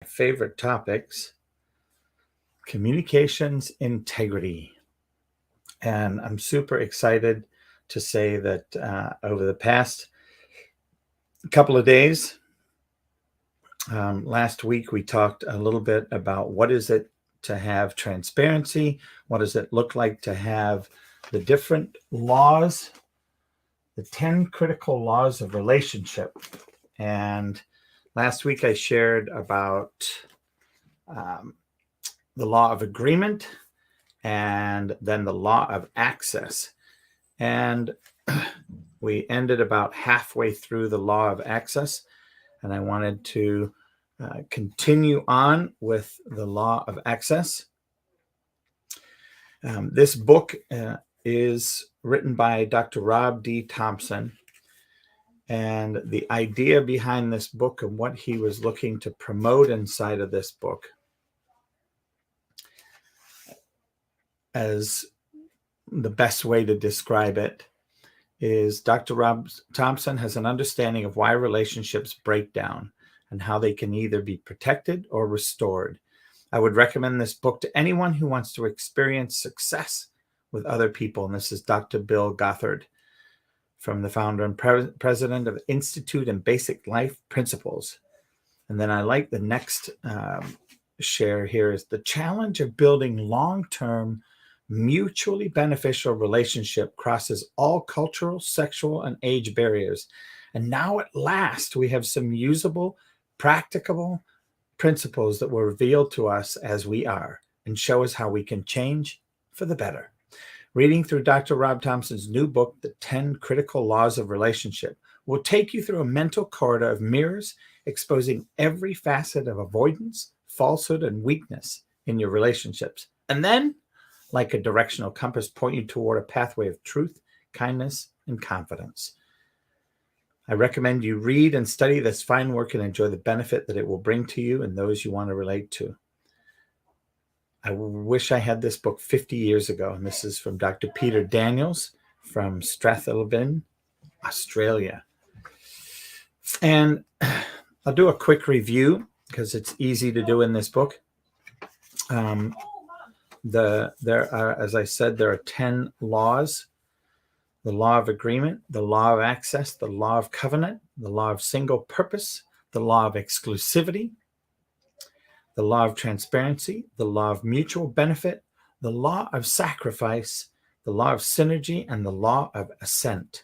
Favorite topics, communications integrity. And I'm super excited to say that over the past couple of days, last week we talked a little bit about what is it to have transparency, what does it look like to have the different laws, the 10 critical laws of relationship. And last week I shared about the law of agreement and then the law of access. And we ended about halfway through the law of access, and I wanted to continue on with the law of access. This book is written by Dr. Rob D. Thompson, and the idea behind this book and what he was looking to promote inside of this book as the best way to describe it is Dr. Rob Thompson has an understanding of why relationships break down and how they can either be protected or restored. I would recommend this book to anyone who wants to experience success with other people. And this is Dr. Bill Gothard, from the founder and president of Institute and Basic Life Principles. And then I like the next share here is the challenge of building long-term mutually beneficial relationship crosses all cultural, sexual, and age barriers. And now at last, we have some usable, practicable principles that were revealed to us as we are and show us how we can change for the better. Reading through Dr. Rob Thompson's new book, The 10 Critical Laws of Relationship, will take you through a mental corridor of mirrors, exposing every facet of avoidance, falsehood, and weakness in your relationships. And then, like a directional compass, point you toward a pathway of truth, kindness, and confidence. I recommend you read and study this fine work and enjoy the benefit that it will bring to you and those you want to relate to. I wish I had this book 50 years ago, and this is from Dr. Peter Daniels from Strathalbyn, Australia. And I'll do a quick review because it's easy to do in this book. There are, as I said, there are 10 laws: the law of agreement, the law of access, the law of covenant, the law of single purpose, the law of exclusivity, the law of transparency, the law of mutual benefit, the law of sacrifice, the law of synergy, and the law of assent.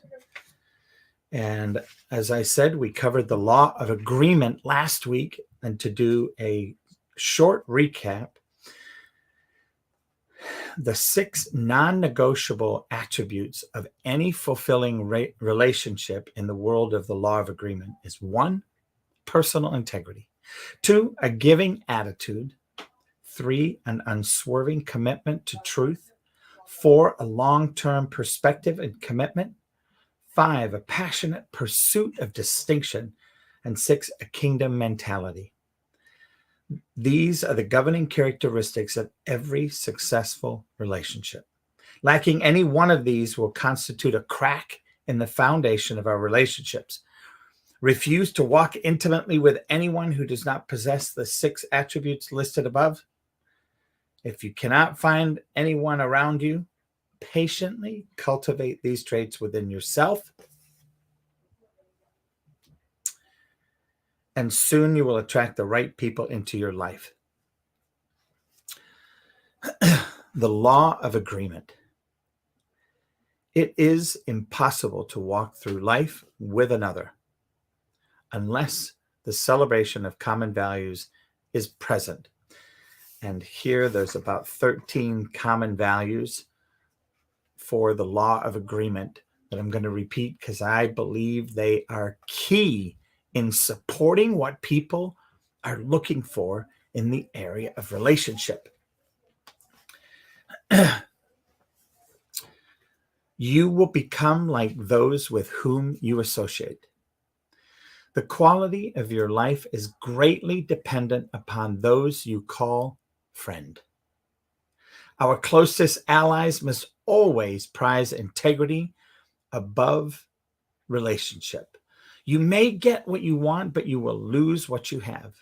And as I said, we covered the law of agreement last week. And to do a short recap, the 6 non-negotiable attributes of any fulfilling relationship in the world of the law of agreement is 1, personal integrity; 2, a giving attitude; 3, an unswerving commitment to truth; 4, a long-term perspective and commitment; 5, a passionate pursuit of distinction; and 6, a kingdom mentality. These are the governing characteristics of every successful relationship. Lacking any one of these will constitute a crack in the foundation of our relationships. Refuse to walk intimately with anyone who does not possess the 6 attributes listed above. If you cannot find anyone around you, patiently cultivate these traits within yourself, and soon you will attract the right people into your life. The law of agreement. It is impossible to walk through life with another unless the celebration of common values is present. And here there's about 13 common values for the law of agreement that I'm going to repeat because I believe they are key in supporting what people are looking for in the area of relationship. You will become like those with whom you associate. The quality of your life is greatly dependent upon those you call friend. Our closest allies must always prize integrity above relationship. You may get what you want, but you will lose what you have.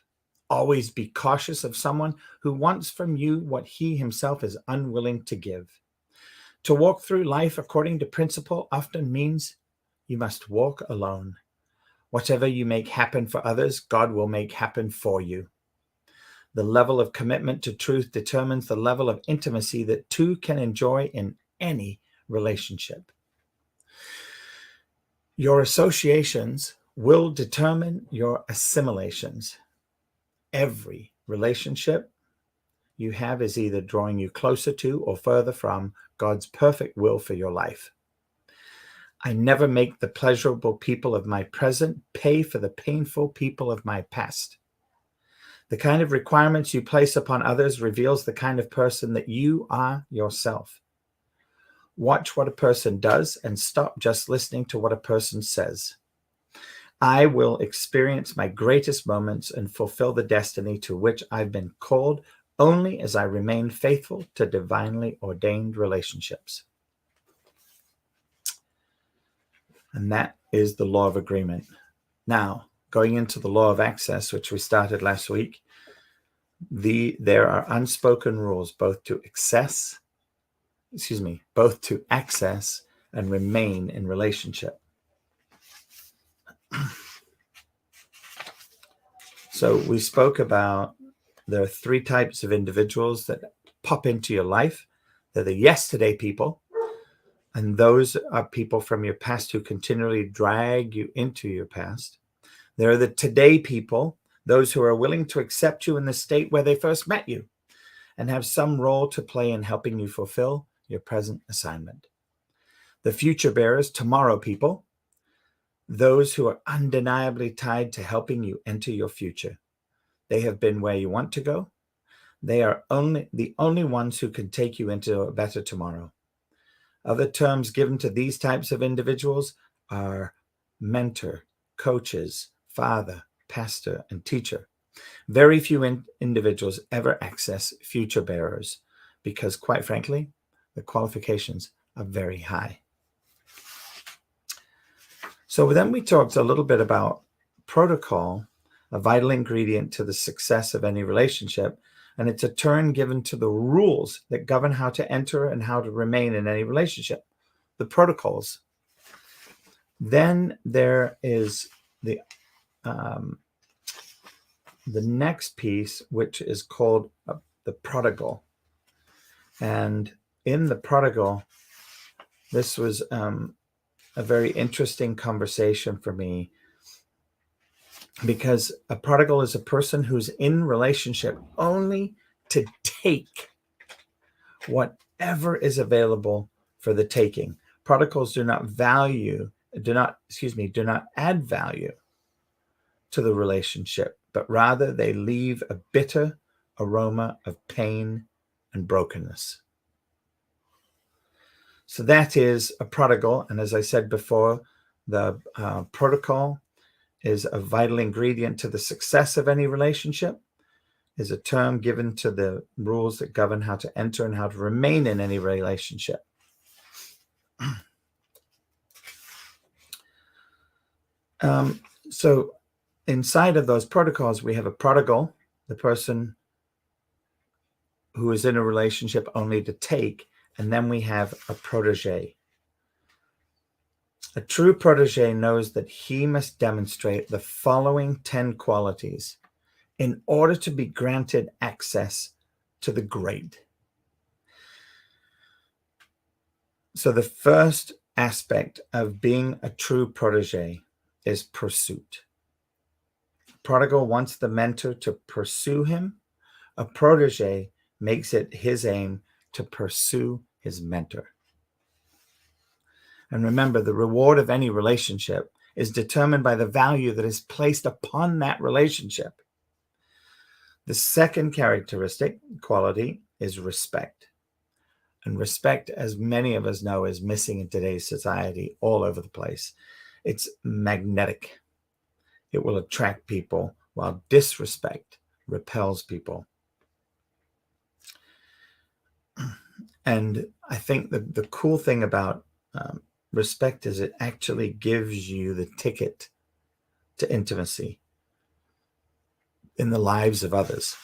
Always be cautious of someone who wants from you what he himself is unwilling to give. To walk through life according to principle often means you must walk alone. Whatever you make happen for others, God will make happen for you. The level of commitment to truth determines the level of intimacy that two can enjoy in any relationship. Your associations will determine your assimilations. Every relationship you have is either drawing you closer to or further from God's perfect will for your life. I never make the pleasurable people of my present pay for the painful people of my past. The kind of requirements you place upon others reveals the kind of person that you are yourself. Watch what a person does and stop just listening to what a person says. I will experience my greatest moments and fulfill the destiny to which I've been called only as I remain faithful to divinely ordained relationships. And that is the law of agreement. Now, going into the law of access, which we started last week, there are unspoken rules both to access and remain in relationship. So we spoke about there are three types of individuals that pop into your life. They're the yesterday people, and those are people from your past who continually drag you into your past. There are the today people, those who are willing to accept you in the state where they first met you and have some role to play in helping you fulfill your present assignment. The future bearers, tomorrow people, those who are undeniably tied to helping you enter your future. They have been where you want to go. They are the only ones who can take you into a better tomorrow. Other terms given to these types of individuals are mentor, coaches, father, pastor, and teacher. Very few individuals ever access future bearers because, quite frankly, the qualifications are very high. So then we talked a little bit about protocol, a vital ingredient to the success of any relationship, and it's a term given to the rules that govern how to enter and how to remain in any relationship, the protocols. Then there is the next piece, which is called the prodigal. And in the prodigal, this was a very interesting conversation for me, because a prodigal is a person who's in relationship only to take whatever is available for the taking. Prodigals do not add value to the relationship, but rather they leave a bitter aroma of pain and brokenness. So that is a prodigal. And as I said before, the protocol is a vital ingredient to the success of any relationship, is a term given to the rules that govern how to enter and how to remain in any relationship. So inside of those protocols, we have a prodigal, the person who is in a relationship only to take, and then we have a protege. A true protege knows that he must demonstrate the following 10 qualities in order to be granted access to the great. So the first aspect of being a true protege is pursuit. Prodigal wants the mentor to pursue him. A protege makes it his aim to pursue his mentor. And remember, the reward of any relationship is determined by the value that is placed upon that relationship. The second characteristic, quality, is respect. And respect, as many of us know, is missing in today's society all over the place. It's magnetic. It will attract people, while disrespect repels people. And I think the cool thing about respect is it actually gives you the ticket to intimacy. in the lives of others,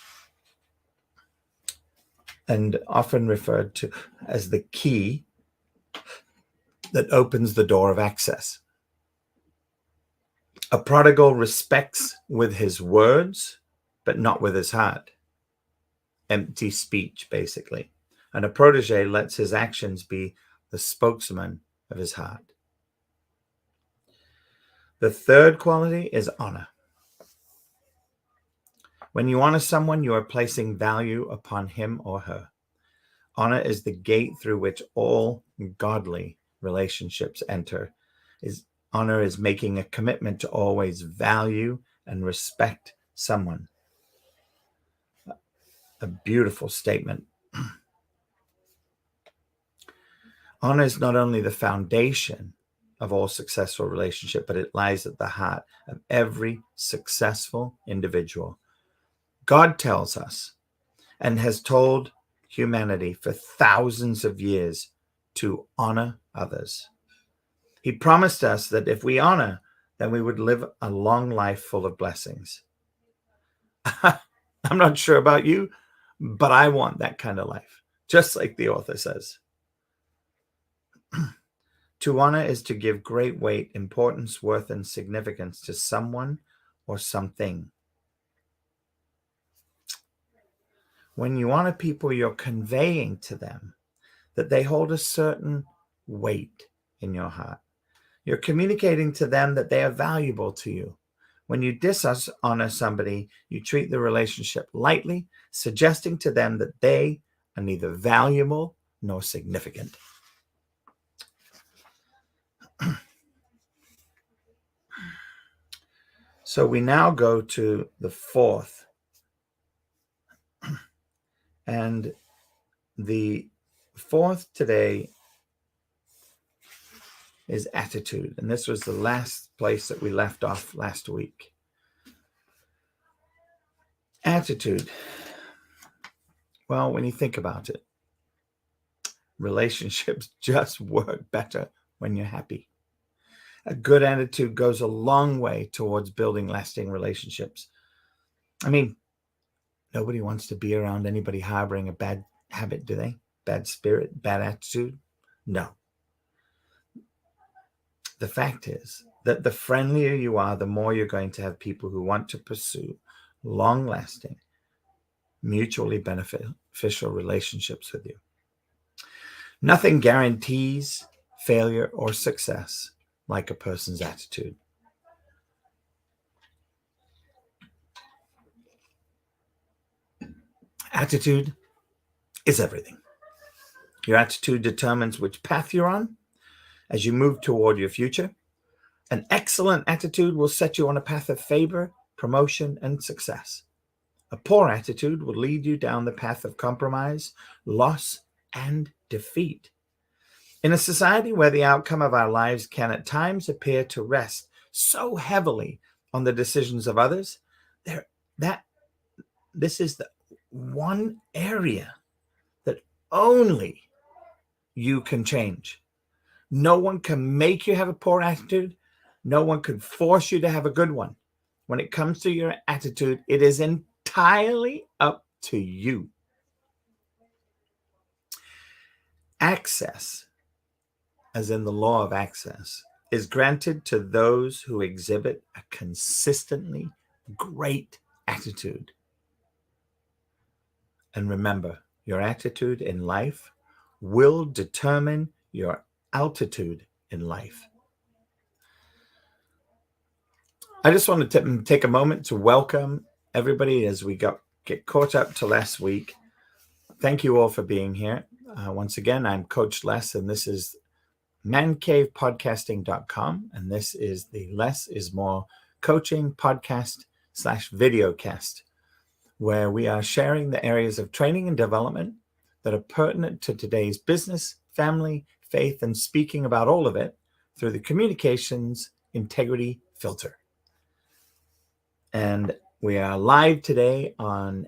and often referred to as the key that opens the door of access. A prodigal respects with his words, but not with his heart. Empty speech, basically. And a protege lets his actions be the spokesman of his heart. The third quality is honor. When you honor someone, you are placing value upon him or her. Honor is the gate through which all godly relationships enter. Honor is making a commitment to always value and respect someone. A beautiful statement. Honor is not only the foundation of all successful relationship, but it lies at the heart of every successful individual. God tells us and has told humanity for thousands of years to honor others. He promised us that if we honor, then we would live a long life full of blessings. I'm not sure about you, but I want that kind of life, just like the author says. To honor is to give great weight, importance, worth, and significance to someone or something. When you honor people, you're conveying to them that they hold a certain weight in your heart. You're communicating to them that they are valuable to you. When you dishonor somebody, you treat the relationship lightly, suggesting to them that they are neither valuable nor significant. So we now go to the fourth. And the fourth today is attitude. And this was the last place that we left off last week. Attitude. Well, when you think about it, relationships just work better when you're happy. A good attitude goes a long way towards building lasting relationships. I mean, nobody wants to be around anybody harboring a bad habit, do they? Bad spirit, bad attitude? No. The fact is that the friendlier you are, the more you're going to have people who want to pursue long-lasting, mutually beneficial relationships with you. Nothing guarantees failure or success like a person's attitude. Attitude is everything. Your attitude determines which path you're on as you move toward your future. An excellent attitude will set you on a path of favor, promotion, and success. A poor attitude will lead you down the path of compromise, loss, and defeat. In a society where the outcome of our lives can at times appear to rest so heavily on the decisions of others, this is the one area that only you can change. No one can make you have a poor attitude. No one can force you to have a good one. When it comes to your attitude, it is entirely up to you. Access, as in the law of access, is granted to those who exhibit a consistently great attitude. And remember, your attitude in life will determine your altitude in life. I just want to take a moment to welcome everybody as we get caught up to last week. Thank you all for being here. Once again, I'm Coach Les, and this is mancavepodcasting.com, and this is the Less is More coaching podcast / videocast, where we are sharing the areas of training and development that are pertinent to today's business, family, faith, and speaking about all of it through the communications integrity filter. And we are live today on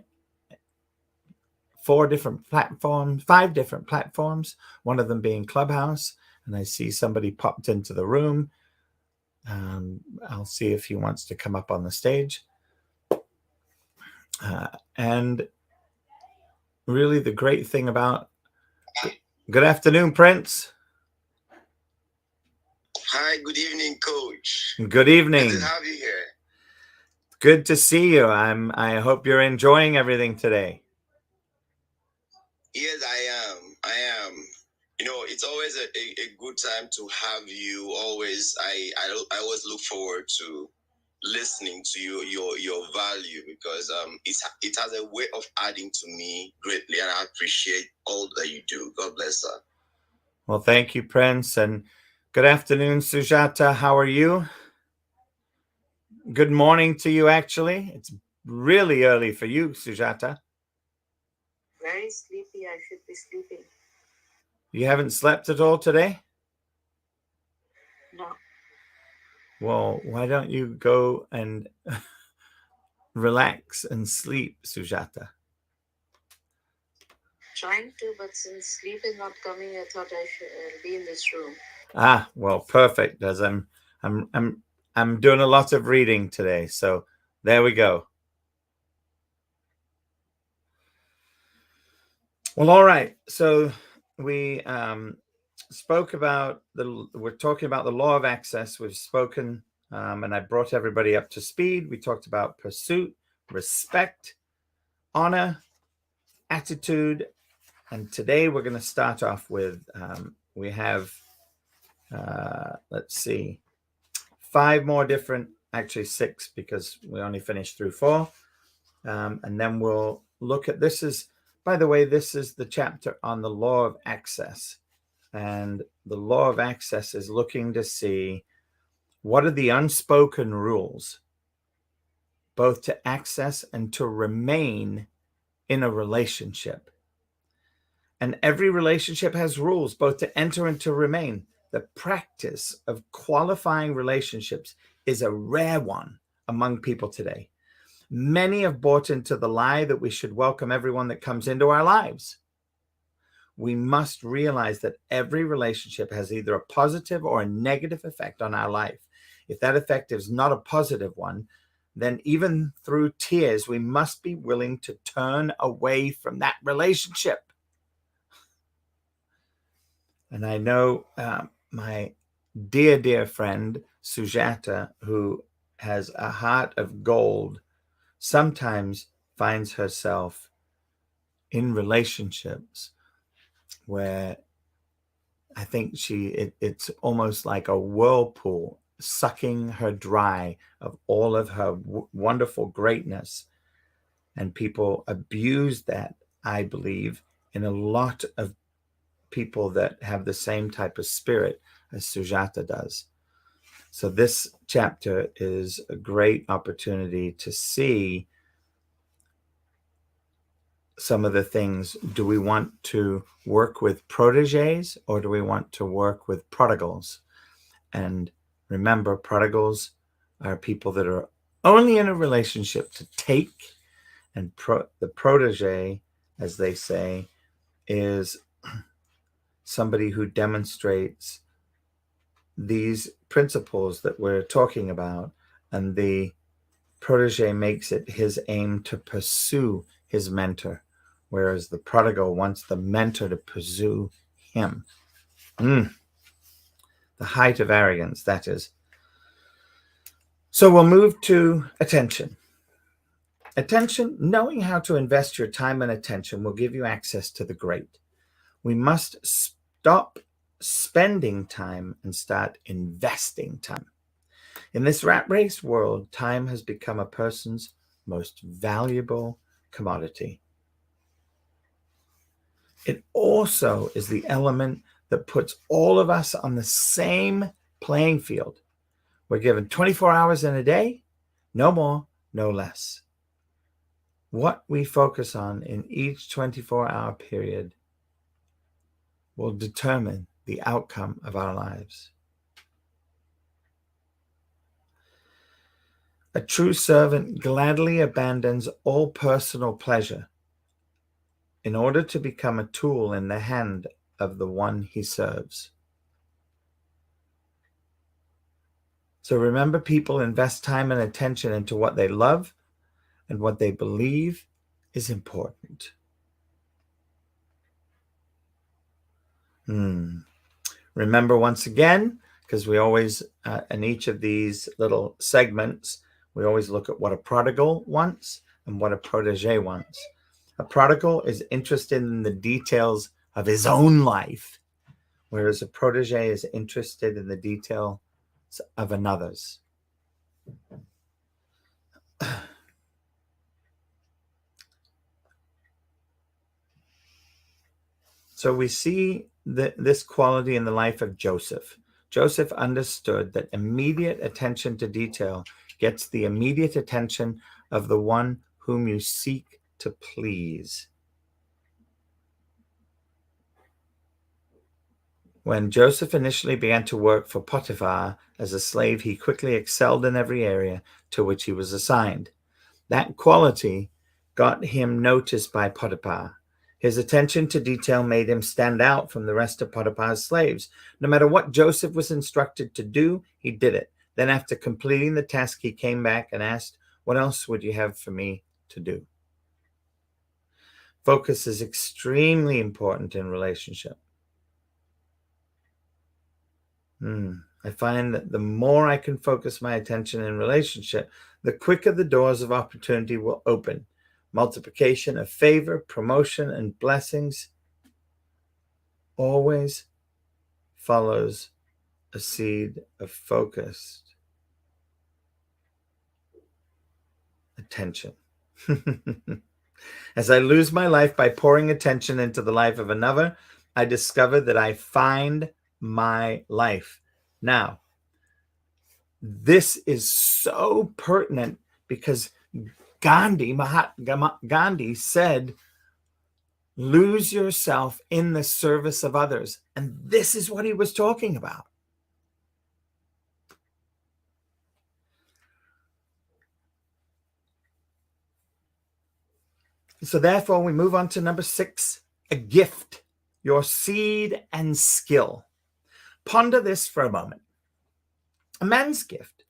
5 different platforms, one of them being Clubhouse. And I see somebody popped into the room. I'll see if he wants to come up on the stage. And really the great thing about... Good afternoon, Prince. Hi, good evening, Coach. Good evening. Good to have you here. Good to see you. I hope you're enjoying everything today. Yes, I am. It's always a good time to have you. I always look forward to listening to your value, because it has a way of adding to me greatly, and I appreciate all that you do. God bless her. Well, thank you, Prince, and good afternoon, Sujata. How are you? Good morning to you, actually. It's really early for you, Sujata. Very sleepy. I should be sleeping. You haven't slept at all today? No. Well, why don't you go and relax and sleep, Sujata? Trying to, but since sleep is not coming, I thought I should be in this room. Ah, well, perfect. As I'm doing a lot of reading today, so there we go. Well, all right. So we spoke about we're talking about the law of access. We've spoken, and I brought everybody up to speed. We talked about pursuit, respect, honor, attitude, and today we're going to start off with we have let's see, 5 more different, actually 6, because we only finished through 4, and then we'll look at this. Is, by the way, this is the chapter on the law of access, and the law of access is looking to see what are the unspoken rules, both to access and to remain in a relationship. And every relationship has rules, both to enter and to remain. The practice of qualifying relationships is a rare one among people today. Many have bought into the lie that we should welcome everyone that comes into our lives. We must realize that every relationship has either a positive or a negative effect on our life. If that effect is not a positive one, then even through tears, we must be willing to turn away from that relationship. And I know my dear friend, Sujata, who has a heart of gold, sometimes finds herself in relationships where I think it's almost like a whirlpool sucking her dry of all of her wonderful greatness. And people abuse that, I believe, in a lot of people that have the same type of spirit as Sujata does. So this chapter is a great opportunity to see some of the things. Do we want to work with proteges, or do we want to work with prodigals? And remember, prodigals are people that are only in a relationship to take, and the protege, as they say, is somebody who demonstrates these principles that we're talking about, and the protege makes it his aim to pursue his mentor, whereas the prodigal wants the mentor to pursue him. The height of arrogance, that is. So we'll move to attention. Attention, knowing how to invest your time and attention will give you access to the great. We must stop spending time and start investing time. In this rat race world, time has become a person's most valuable commodity. It also is the element that puts all of us on the same playing field. We're given 24 hours in a day, no more, no less. What we focus on in each 24-hour period will determine the outcome of our lives. A true servant gladly abandons all personal pleasure in order to become a tool in the hand of the one he serves. So remember, people invest time and attention into what they love and what they believe is important. Remember once again, because we always, in each of these little segments, we always look at what a prodigal wants and what a protege wants. A prodigal is interested in the details of his own life, whereas a protege is interested in the details of another's. So we see this quality in the life of Joseph. Joseph understood that immediate attention to detail gets the immediate attention of the one whom you seek to please. When Joseph initially began to work for Potiphar as a slave, he quickly excelled in every area to which he was assigned. That quality got him noticed by Potiphar. His attention to detail made him stand out from the rest of Potiphar's slaves. No matter what Joseph was instructed to do, he did it. Then after completing the task, he came back and asked, "What else would you have for me to do?" Focus is extremely important in relationship. I find that the more I can focus my attention in relationship, the quicker the doors of opportunity will open. Multiplication of favor, promotion, and blessings always follows a seed of focused attention. As I lose my life by pouring attention into the life of another, I discover that I find my life. Now, this is so pertinent because Mahatma Gandhi said, lose yourself in the service of others. And this is what he was talking about. So therefore, we move on to number 6, a gift, your seed and skill. Ponder this for a moment. A man's gift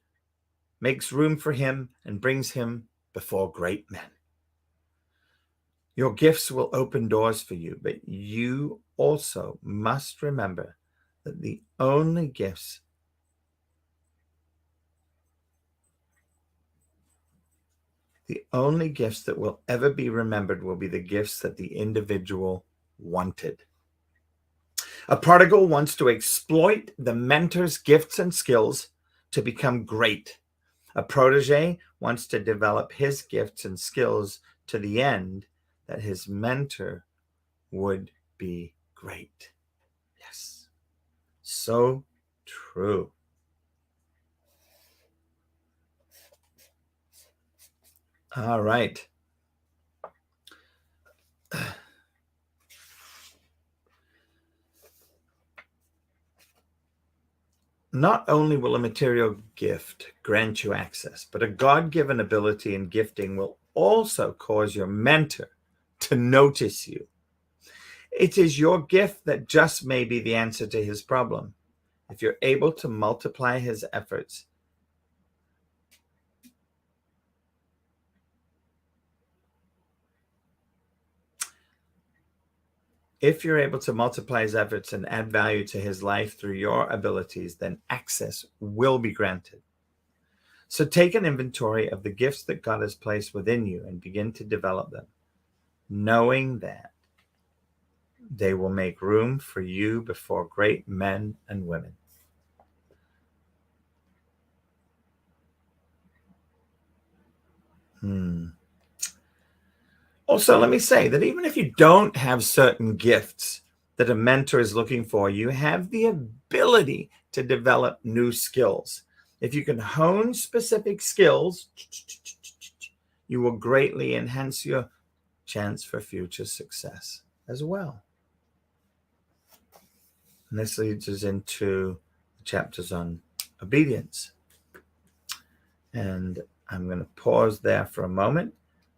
makes room for him and brings him before great men. Your gifts will open doors for you, but you also must remember that the only gifts that will ever be remembered will be the gifts that the individual wanted. A prodigal wants to exploit the mentor's gifts and skills to become great. A protege wants to develop his gifts and skills to the end that his mentor would be great. Yes, so true. All right. Not only will a material gift grant you access, but a God-given ability and gifting will also cause your mentor to notice you. It is your gift that just may be the answer to his problem. If you're able to multiply his efforts, and add value to his life through your abilities, then access will be granted. So take an inventory of the gifts that God has placed within you and begin to develop them, knowing that they will make room for you before great men and women. Also, let me say that even if you don't have certain gifts that a mentor is looking for, you have the ability to develop new skills. If you can hone specific skills, you will greatly enhance your chance for future success as well. And this leads us into the chapters on obedience. And I'm going to pause there for a moment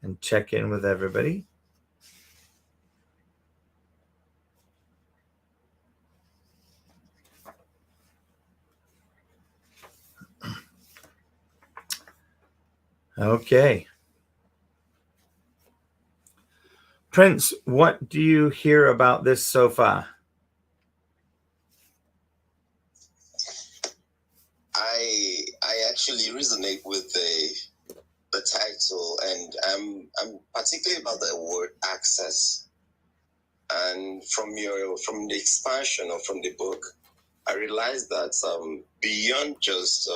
and check in with everybody. Okay. Prince, what do you hear about this so far? I actually resonate with the title, and I'm particularly about the word access. And from the expansion or from the book, I realized that beyond just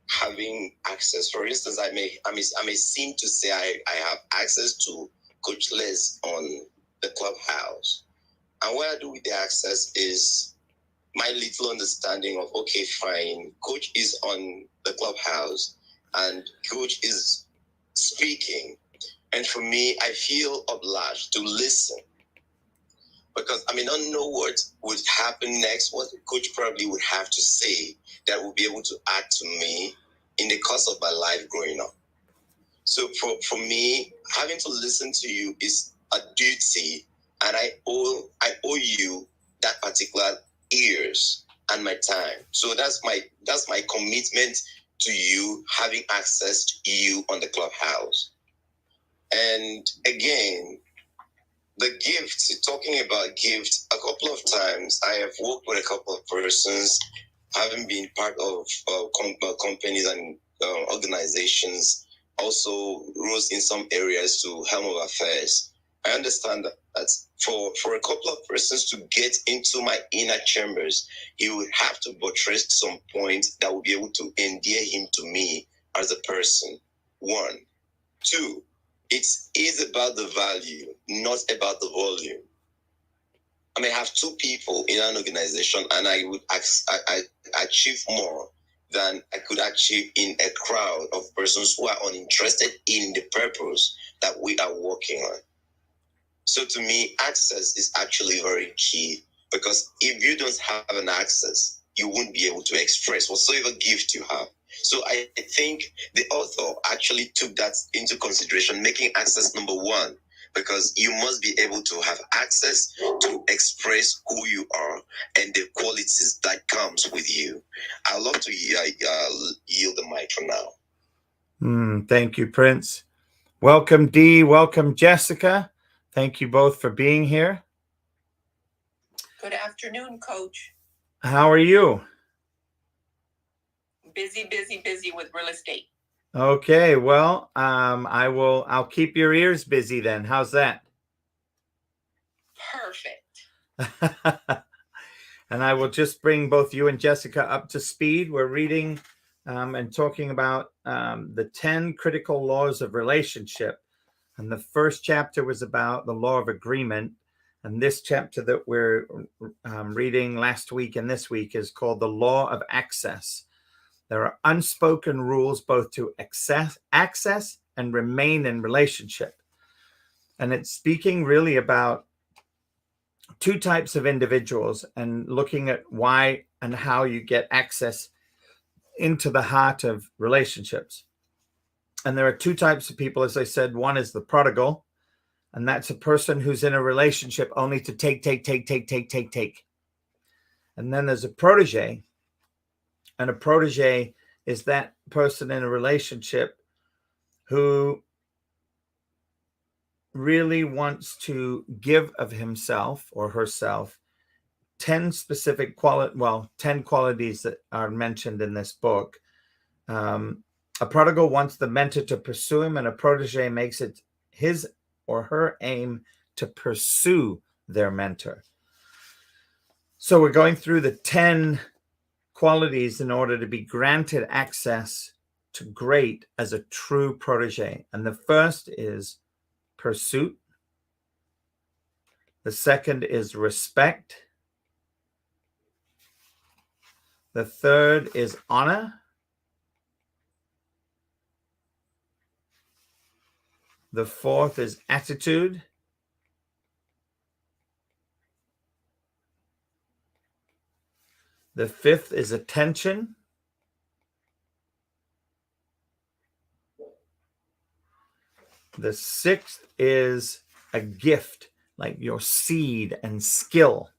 having access. For instance, I may seem to say I have access to Coach Les on the clubhouse. And what I do with the access is my little understanding of, okay, fine, Coach is on the clubhouse and Coach is speaking. And for me, I feel obliged to listen because I may not know what would happen next, what the coach probably would have to say that will be able to add to me in the course of my life growing up. So for me, having to listen to you is a duty, and I owe you that particular ears and my time. So that's my commitment to you, having access to you on the clubhouse. And again, the gifts, talking about gifts, a couple of times I have worked with a couple of persons, having been part of companies and organizations, also roles in some areas to helm of affairs. I understand that for a couple of persons to get into my inner chambers, he would have to buttress some point that would be able to endear him to me as a person. One. Two, it is about the value, not about the volume. I may have two people in an organization and I would achieve more than I could achieve in a crowd of persons who are uninterested in the purpose that we are working on. So to me, access is actually very key because if you don't have an access, you won't be able to express whatsoever gift you have. So I think the author actually took that into consideration, making access number one, because you must be able to have access to express who you are and the qualities that comes with you. I'd love to yield the mic for now. Thank you, Prince. Welcome, Dee. Welcome, Jessica. Thank you both for being here. Good afternoon, Coach. How are you? Busy with real estate. Okay, well, I'll keep your ears busy then. How's that? Perfect. And I will just bring both you and Jessica up to speed. We're reading and talking about the 10 critical laws of relationship. And the first chapter was about the law of agreement. And this chapter that we're reading last week and this week is called the law of access. There are unspoken rules both to access and remain in relationship. And it's speaking really about two types of individuals and looking at why and how you get access into the heart of relationships. And there are two types of people, as I said. One is the prodigal, and that's a person who's in a relationship only to take. And then there's a protege, and a protege is that person in a relationship who really wants to give of himself or herself 10 specific 10 qualities that are mentioned in this book. A prodigal wants the mentor to pursue him, and a protege makes it his or her aim to pursue their mentor. So we're going through the 10 qualities in order to be granted access to great as a true protege. And the first is pursuit. The second is respect. The third is honor. The fourth is attitude. The fifth is attention. The sixth is a gift, like your seed and skill.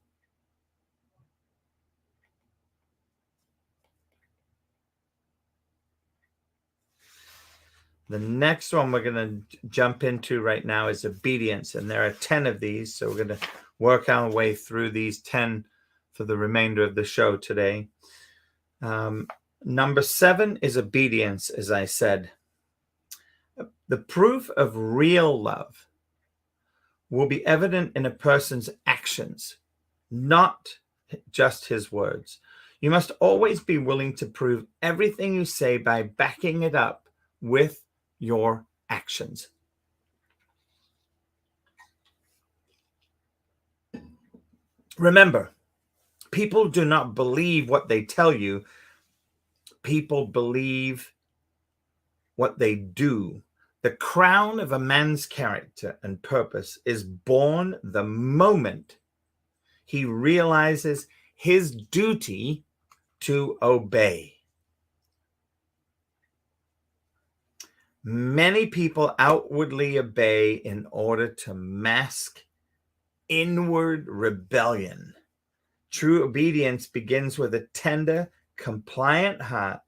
The next one we're going to jump into right now is obedience. And there are 10 of these. So we're going to work our way through these 10 for the remainder of the show today. Number 7 is obedience, as I said. The proof of real love will be evident in a person's actions, not just his words. You must always be willing to prove everything you say by backing it up with your actions. Remember, people do not believe what they tell you. People believe what they do. The crown of a man's character and purpose is born the moment he realizes his duty to obey. Many people outwardly obey in order to mask inward rebellion. True obedience begins with a tender, compliant heart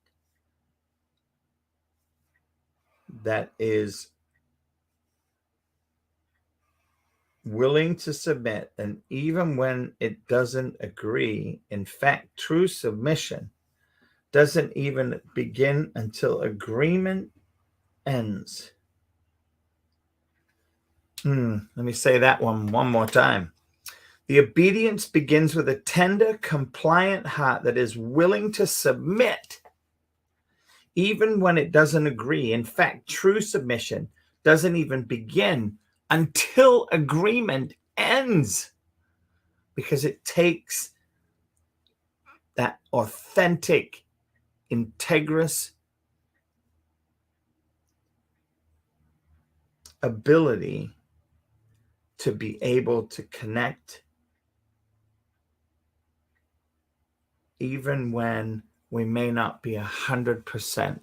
that is willing to submit, and even when it doesn't agree. In fact, true submission doesn't even begin until agreement ends. Let me say that one more time. The obedience begins with a tender, compliant heart that is willing to submit even when it doesn't agree. In fact, true submission doesn't even begin until agreement ends, because it takes that authentic, integrous ability to be able to connect even when we may not be 100%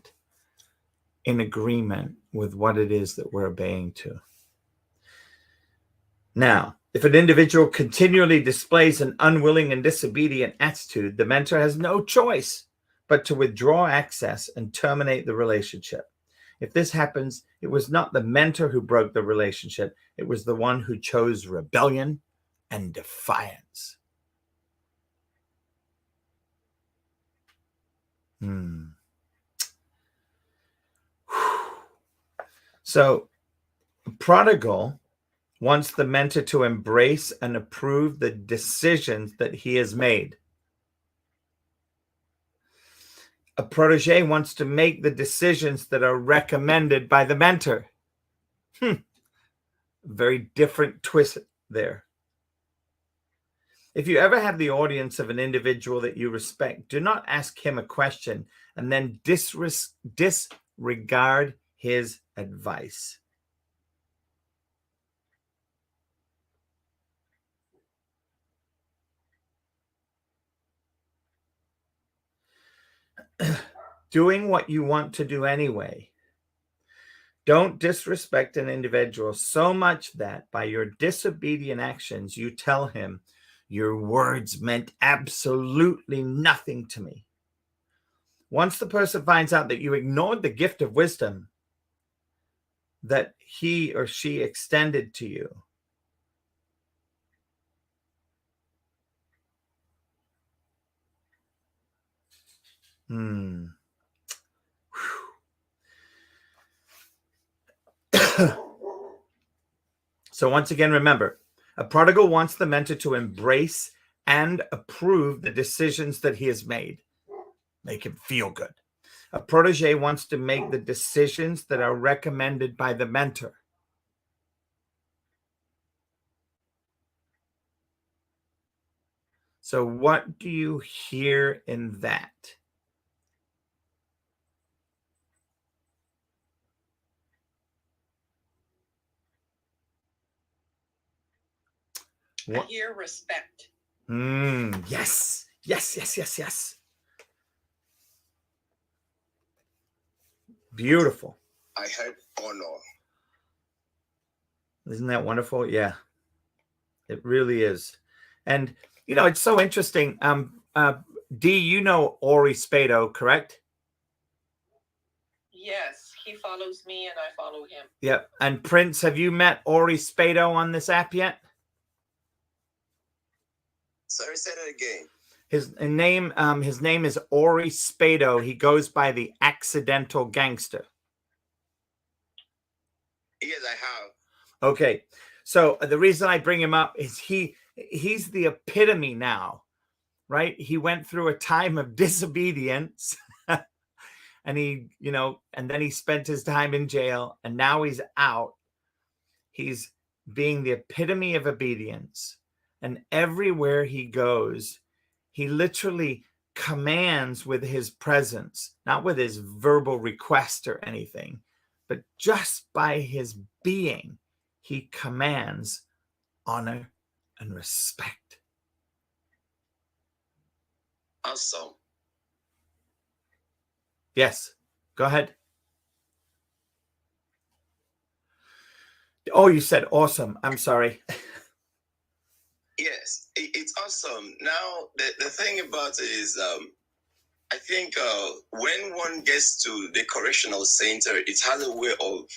in agreement with what it is that we're obeying to. Now, if an individual continually displays an unwilling and disobedient attitude, the mentor has no choice but to withdraw access and terminate the relationship. If this happens, it was not the mentor who broke the relationship. It was the one who chose rebellion and defiance. So, prodigal wants the mentor to embrace and approve the decisions that he has made. A protege wants to make the decisions that are recommended by the mentor. Very different twist there. If you ever have the audience of an individual that you respect, do not ask him a question and then disregard his advice. Doing what you want to do anyway. Don't disrespect an individual so much that by your disobedient actions, you tell him, your words meant absolutely nothing to me. Once the person finds out that you ignored the gift of wisdom that he or she extended to you, So once again, remember, a prodigal wants the mentor to embrace and approve the decisions that he has made. Make him feel good. A protege wants to make the decisions that are recommended by the mentor. So what do you hear in that? I hear respect. Yes. Beautiful. I heard honor. Isn't that wonderful? Yeah, it really is. And, you know, it's so interesting. Dee, you know Ori Spado, correct? Yes, He follows me and I follow him. Yep. And Prince, have you met Ori Spado on this app yet? Sorry, say that again. His name is Ori Spado. He goes by the Accidental Gangster. Yes, I have. Okay. So the reason I bring him up is he's the epitome now, right? He went through a time of disobedience and and then he spent his time in jail and now he's out. He's being the epitome of obedience. And everywhere he goes, he literally commands with his presence, not with his verbal request or anything, but just by his being, he commands honor and respect. Awesome. Yes, go ahead. Oh, you said awesome. I'm sorry. Yes, it's awesome. Now, the thing about it is, I think when one gets to the correctional center, it has a way of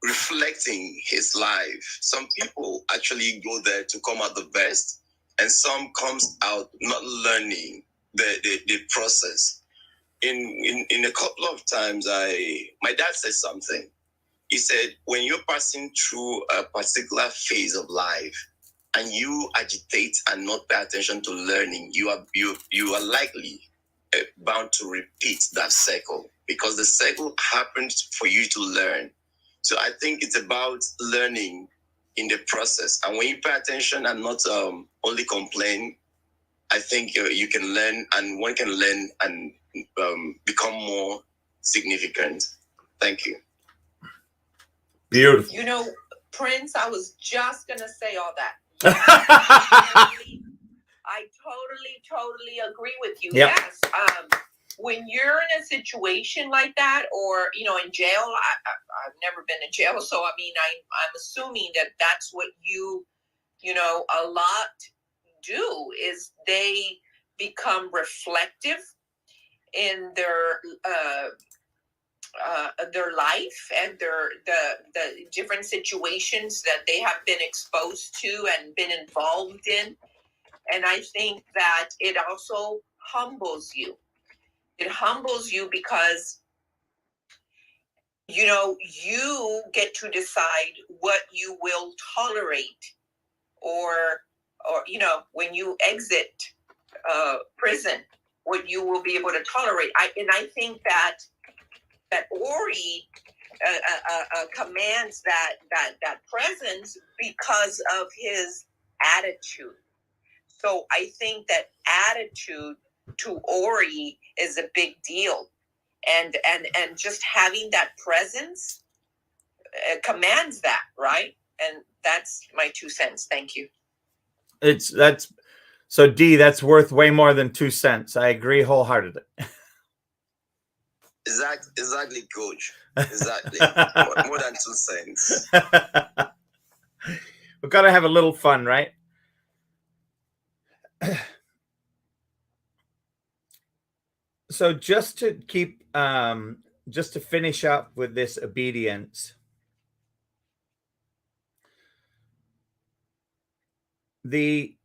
reflecting his life. Some people actually go there to come out the best, and some comes out not learning the process. In a couple of times, my dad said something. He said, when you're passing through a particular phase of life and you agitate and not pay attention to learning, you are likely bound to repeat that cycle, because the cycle happens for you to learn. So I think it's about learning in the process. And when you pay attention and not only complain, I think you can learn, and one can learn and become more significant. Thank you. Beautiful. You know, Prince, I was just going to say all that. I totally agree with you. Yep. Yes. When you're in a situation like that, or, in jail, I've never been in jail. So, I mean, I'm assuming that that's what a lot do, is they become reflective in their life and the different situations that they have been exposed to and been involved in. And I think that it also humbles you. It humbles you because, you get to decide what you will tolerate, or when you exit prison, what you will be able to tolerate. I think that Ori commands that presence because of his attitude. So I think that attitude to Ori is a big deal, and just having that presence commands that, right? And that's my 2 cents. Thank you. So D, that's worth way more than 2 cents. I agree wholeheartedly. Exactly, Coach. Exactly. more than 2 cents. We've got to have a little fun, right? So just to finish up with this obedience, many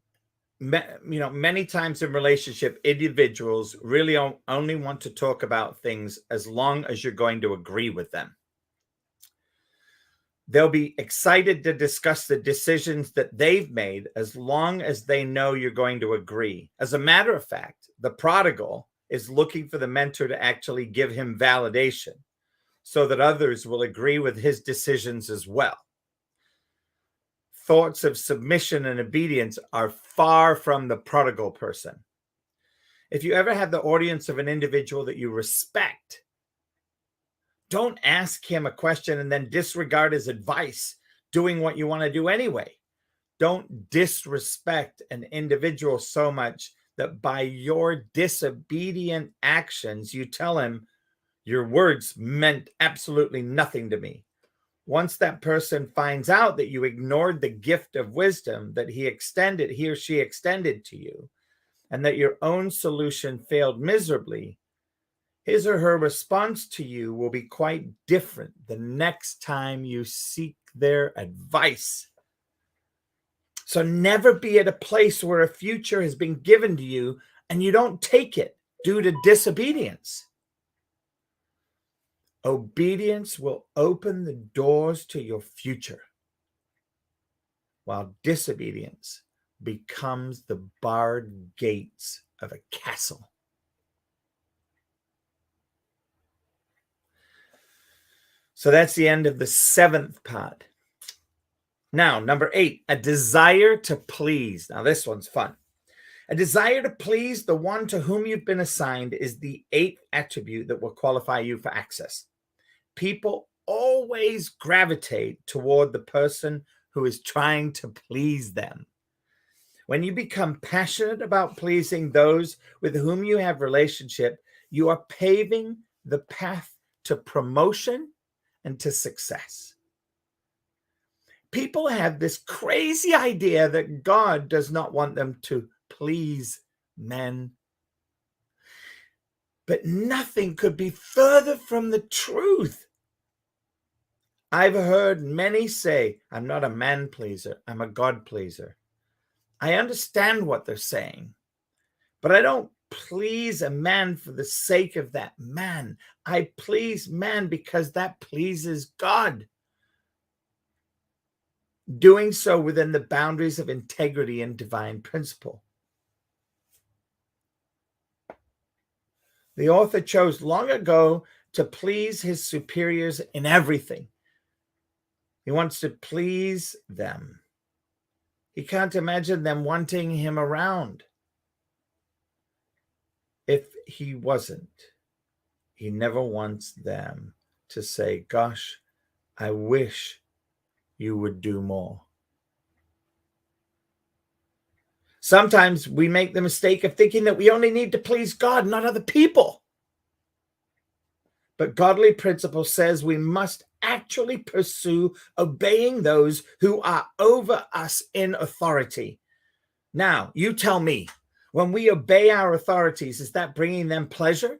times in relationship, individuals really only want to talk about things as long as you're going to agree with them. They'll be excited to discuss the decisions that they've made as long as they know you're going to agree. As a matter of fact, the prodigal is looking for the mentor to actually give him validation so that others will agree with his decisions as well. Thoughts of submission and obedience are far from the prodigal person. If you ever have the audience of an individual that you respect, don't ask him a question and then disregard his advice, doing what you want to do anyway. Don't disrespect an individual so much that by your disobedient actions, you tell him your words meant absolutely nothing to me. Once that person finds out that you ignored the gift of wisdom that he or she extended to you, and that your own solution failed miserably, his or her response to you will be quite different the next time you seek their advice. So never be at a place where a future has been given to you and you don't take it due to disobedience. Obedience will open the doors to your future, while disobedience becomes the barred gates of a castle. So that's the end of the 7th part. Now, number 8, a desire to please. Now, this one's fun. A desire to please the one to whom you've been assigned is the 8th attribute that will qualify you for access. People always gravitate toward the person who is trying to please them. When you become passionate about pleasing those with whom you have relationship, you are paving the path to promotion and to success. People have this crazy idea that God does not want them to please men. But nothing could be further from the truth. I've heard many say, I'm not a man pleaser, I'm a God pleaser. I understand what they're saying, but I don't please a man for the sake of that man. I please man because that pleases God. Doing so within the boundaries of integrity and divine principle. The author chose long ago to please his superiors in everything. He wants to please them. He can't imagine them wanting him around if he wasn't. He never wants them to say, gosh, I wish you would do more. Sometimes we make the mistake of thinking that we only need to please God, not other people. But godly principle says we must actually pursue obeying those who are over us in authority. Now, you tell me, when we obey our authorities, is that bringing them pleasure?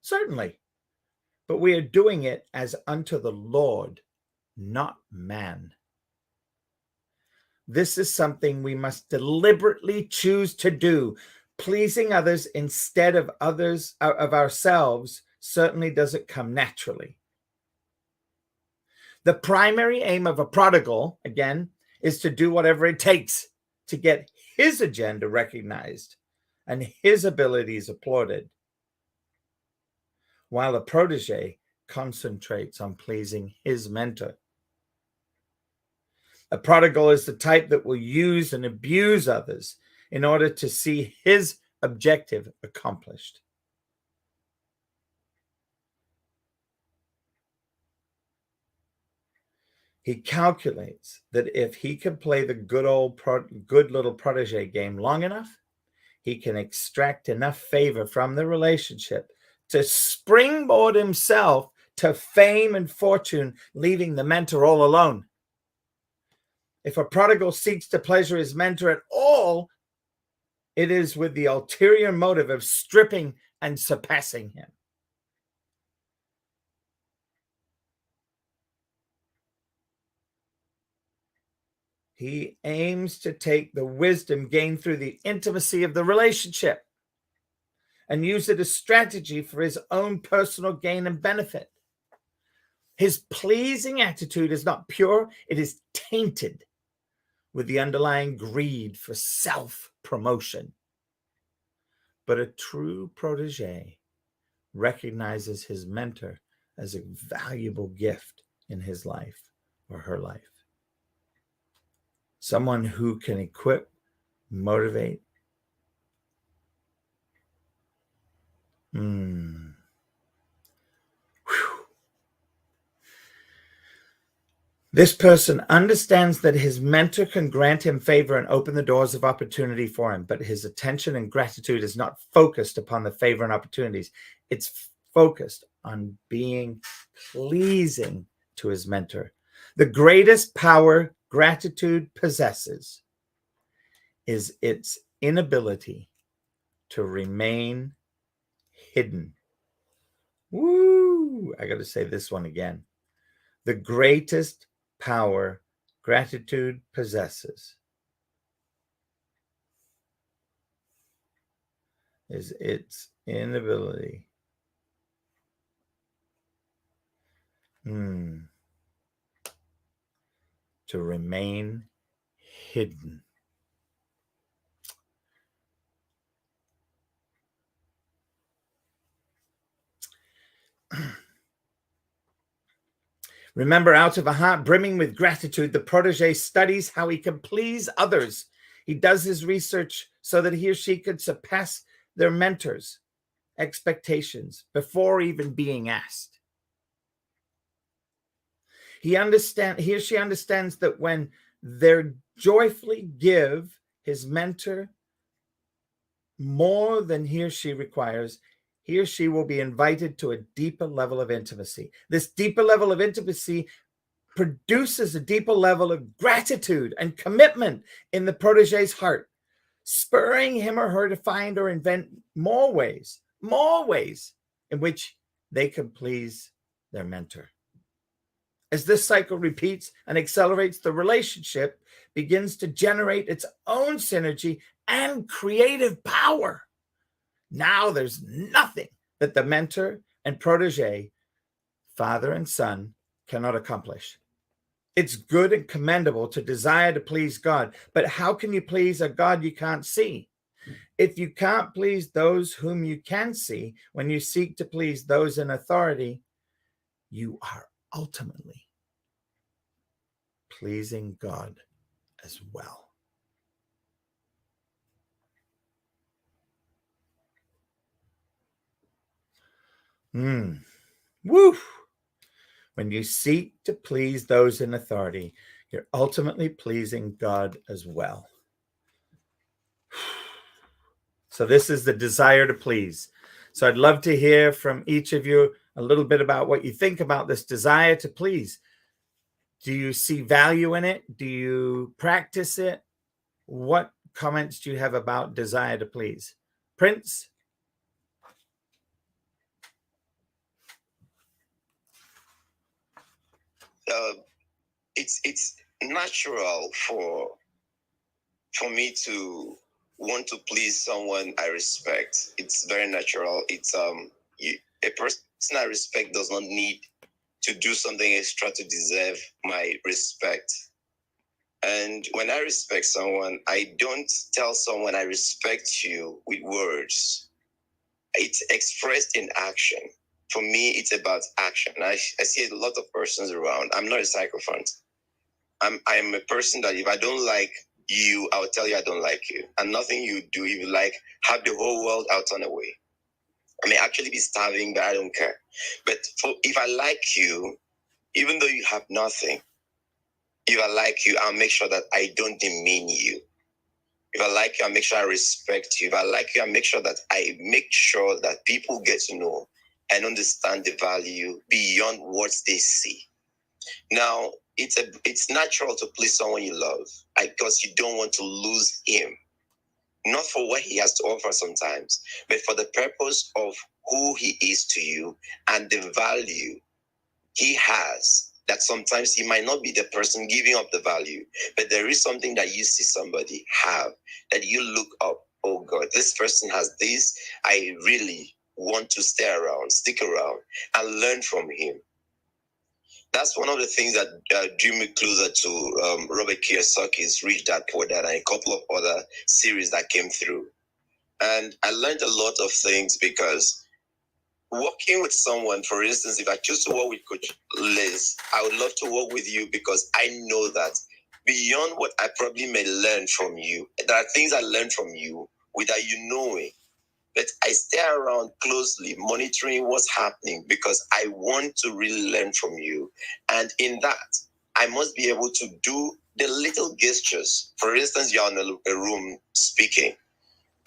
Certainly. But we are doing it as unto the Lord, not man. This is something we must deliberately choose to do. Pleasing others instead of ourselves certainly doesn't come naturally. The primary aim of a prodigal, again, is to do whatever it takes to get his agenda recognized and his abilities applauded, while a protege concentrates on pleasing his mentor. A prodigal is the type that will use and abuse others in order to see his objective accomplished. He calculates that if he can play the good little protege game long enough, he can extract enough favor from the relationship to springboard himself to fame and fortune, leaving the mentor all alone. If a prodigal seeks to pleasure his mentor at all, it is with the ulterior motive of stripping and surpassing him. He aims to take the wisdom gained through the intimacy of the relationship and use it as strategy for his own personal gain and benefit. His pleasing attitude is not pure, it is tainted with the underlying greed for self-promotion. But a true protege recognizes his mentor as a valuable gift in his life or her life. Someone who can equip, motivate. This person understands that his mentor can grant him favor and open the doors of opportunity for him, but his attention and gratitude is not focused upon the favor and opportunities. It's focused on being pleasing to his mentor. The greatest power gratitude possesses is its inability to remain hidden. Woo! I got to say this one again. The greatest power gratitude possesses is its inability to remain hidden. Remember, out of a heart brimming with gratitude, the protege studies how he can please others. He does his research so that he or she could surpass their mentors' expectations before even being asked. He or she understands that when they joyfully give his mentor more than he or she requires, he or she will be invited to a deeper level of intimacy. This deeper level of intimacy produces a deeper level of gratitude and commitment in the protege's heart, spurring him or her to find or invent more ways in which they can please their mentor. As this cycle repeats and accelerates, the relationship begins to generate its own synergy and creative power. Now there's nothing that the mentor and protege, father and son, cannot accomplish. It's good and commendable to desire to please God, but how can you please a God you can't see? If you can't please those whom you can see, when you seek to please those in authority, you are ultimately pleasing God as well. Woo! When you seek to please those in authority, you're ultimately pleasing God as well. So this is the desire to please. So I'd love to hear from each of you a little bit about what you think about this desire to please. Do you see value in it? Do you practice it? What comments do you have about desire to please? Prince? It's natural for me to want to please someone I respect. It's very natural. It's a person I respect does not need to do something extra to deserve my respect. And when I respect someone, I don't tell someone I respect you with words. It's expressed in action. For me, it's about action. I see a lot of persons around. I'm not a sycophant. I'm a person that if I don't like you, I'll tell you I don't like you. And nothing you do, if you like, have the whole world out on the way. I may actually be starving, but I don't care. But if I like you, even though you have nothing, if I like you, I'll make sure that I don't demean you. If I like you, I'll make sure I respect you. If I like you, I'll make sure that people get to know and understand the value beyond what they see. Now, it's natural to please someone you love because you don't want to lose him. Not for what he has to offer sometimes, but for the purpose of who he is to you and the value he has. That sometimes he might not be the person giving up the value, but there is something that you see somebody have that you look up. Oh God, this person has this. I really want to stick around and learn from him. That's one of the things that drew me closer to Robert Kiyosaki's Rich Dad Poor Dad and a couple of other series that came through. And I learned a lot of things because working with someone, for instance, if I choose to work with Coach Liz, I would love to work with you because I know that beyond what I probably may learn from you, there are things I learned from you without you knowing. But I stay around closely, monitoring what's happening because I want to really learn from you. And in that, I must be able to do the little gestures. For instance, you're in a room speaking.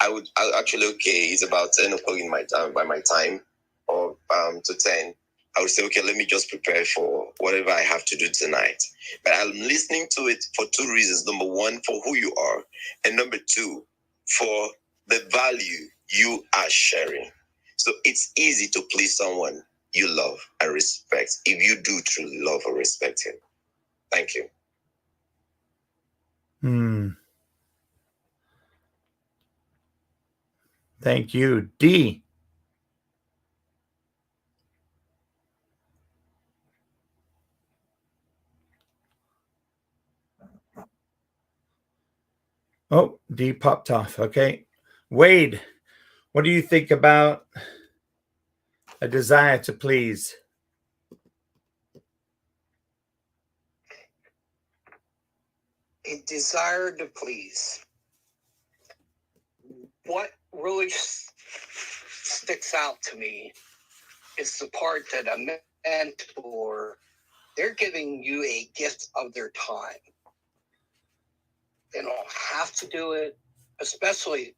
I'll actually, okay, it's about 10 o'clock in my time, by my time, or to 10. I would say, okay, let me just prepare for whatever I have to do tonight. But I'm listening to it for two reasons. Number one, for who you are. And number two, for the value you are sharing. So it's easy to please someone you love and respect, if you do truly love or respect him. Thank you. Thank you. D. Oh, D popped off. Okay. Wade, what do you think about a desire to please? A desire to please. What really sticks out to me is the part that a mentor, they're giving you a gift of their time. They don't have to do it, especially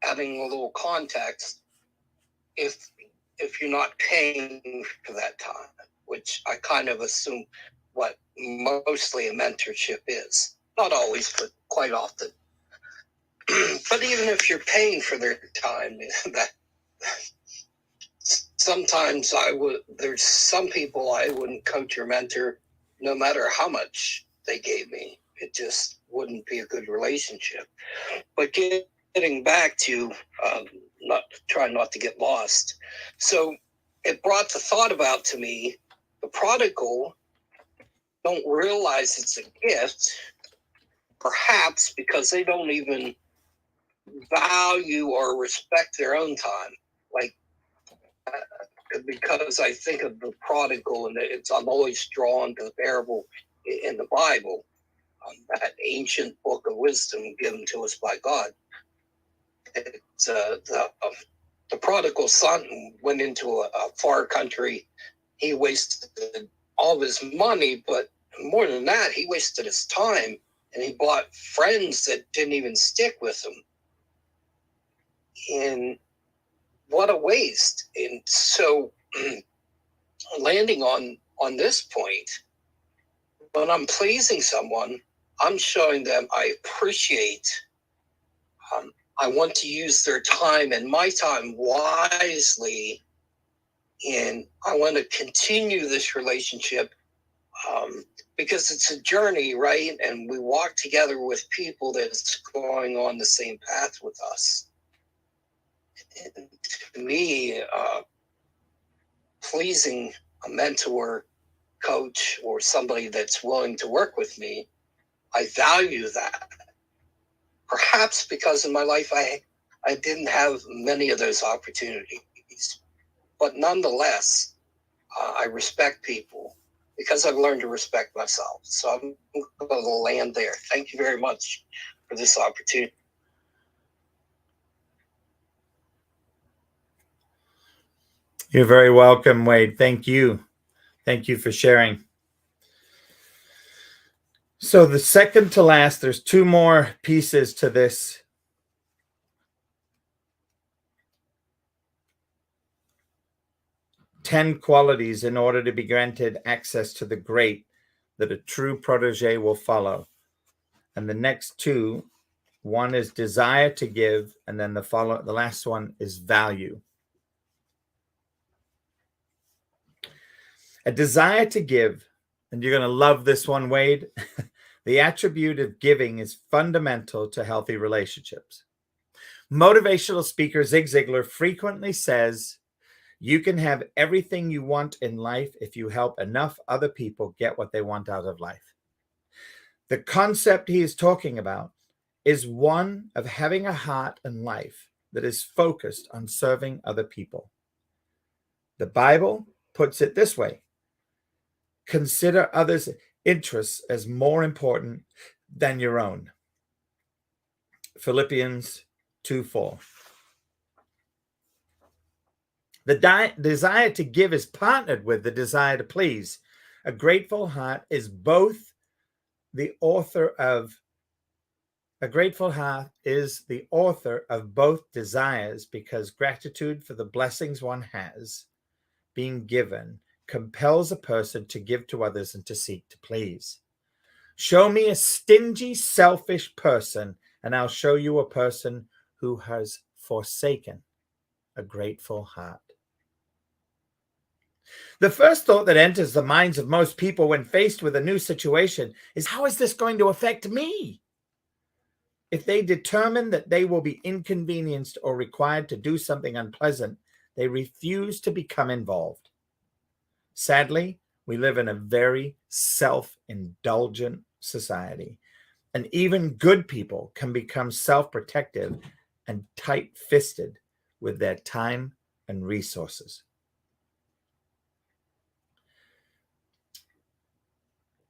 adding a little context, if you're not paying for that time, which I kind of assume what mostly a mentorship is. Not always, but quite often. But even if you're paying for their time, that sometimes there's some people I wouldn't coach or mentor no matter how much they gave me. It just wouldn't be a good relationship. But getting back to trying not to get lost. So it brought the thought about to me, the prodigal don't realize it's a gift, perhaps because they don't even value or respect their own time. Like, because I think of the prodigal, and I'm always drawn to the parable in the Bible, that ancient book of wisdom given to us by God. It's the prodigal son went into a far country. He wasted all of his money, but more than that, he wasted his time, and he bought friends that didn't even stick with him. And what a waste. And so landing on this point, when I'm pleasing someone, I'm showing them I appreciate, I want to use their time and my time wisely, and I want to continue this relationship because it's a journey, right? And we walk together with people that's going on the same path with us. And to me, pleasing a mentor, coach, or somebody that's willing to work with me, I value that. Perhaps because in my life I didn't have many of those opportunities, but nonetheless, I respect people because I've learned to respect myself. So I'm going to land there. Thank you very much for this opportunity. You're very welcome, Wade. Thank you. Thank you for sharing. So the second to last, there's two more pieces to this. Ten qualities in order to be granted access to the great that a true protege will follow. And the next two, one is desire to give, and then the last one is value. A desire to give, and you're going to love this one, Wade. The attribute of giving is fundamental to healthy relationships. Motivational speaker Zig Ziglar frequently says, you can have everything you want in life if you help enough other people get what they want out of life. The concept he is talking about is one of having a heart and life that is focused on serving other people. The Bible puts it this way: consider others' interests as more important than your own. Philippians 2:4. The desire to give is partnered with the desire to please. A grateful heart is both the author of both desires, because gratitude for the blessings one has being given compels a person to give to others and to seek to please. Show me a stingy, selfish person, and I'll show you a person who has forsaken a grateful heart. The first thought that enters the minds of most people when faced with a new situation is, how is this going to affect me? If they determine that they will be inconvenienced or required to do something unpleasant, they refuse to become involved. Sadly, we live in a very self-indulgent society, and even good people can become self-protective and tight-fisted with their time and resources.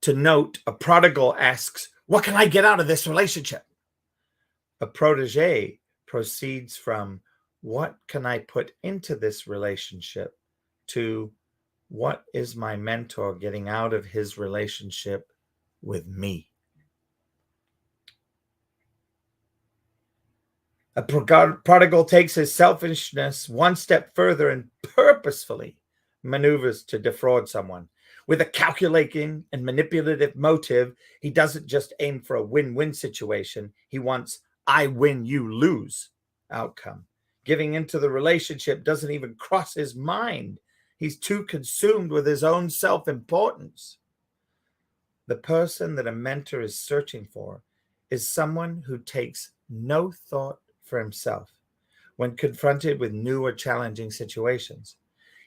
To note, a prodigal asks, what can I get out of this relationship? A protege proceeds from, what can I put into this relationship, to, what is my mentor getting out of his relationship with me? A prodigal takes his selfishness one step further and purposefully maneuvers to defraud someone. With a calculating and manipulative motive, he doesn't just aim for a win-win situation. He wants I win, you lose outcome. Giving into the relationship doesn't even cross his mind. He's too consumed with his own self-importance. The person that a mentor is searching for is someone who takes no thought for himself when confronted with new or challenging situations.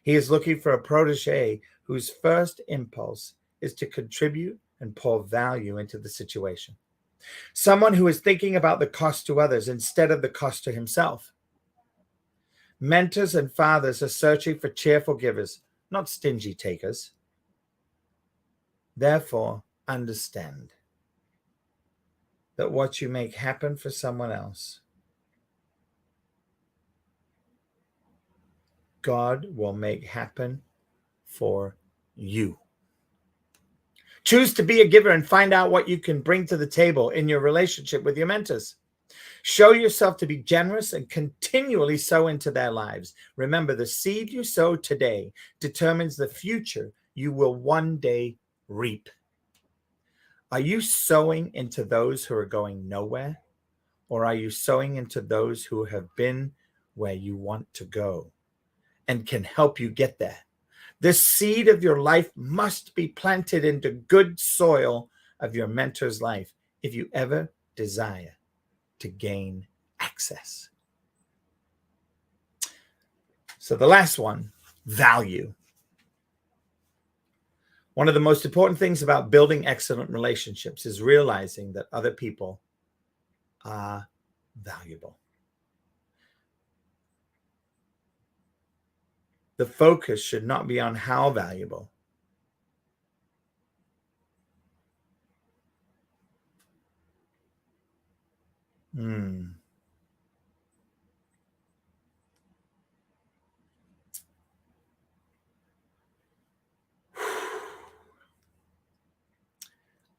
He is looking for a protege whose first impulse is to contribute and pour value into the situation. Someone who is thinking about the cost to others instead of the cost to himself. Mentors and fathers are searching for cheerful givers, not stingy takers. Therefore, understand that what you make happen for someone else, God will make happen for you. Choose to be a giver and find out what you can bring to the table in your relationship with your mentors. Show yourself to be generous and continually sow into their lives. Remember, the seed you sow today determines the future you will one day reap. Are you sowing into those who are going nowhere? Or are you sowing into those who have been where you want to go and can help you get there? The seed of your life must be planted into good soil of your mentor's life if you ever desire to gain access. So the last one, value. One of the most important things about building excellent relationships is realizing that other people are valuable. The focus should not be on how valuable.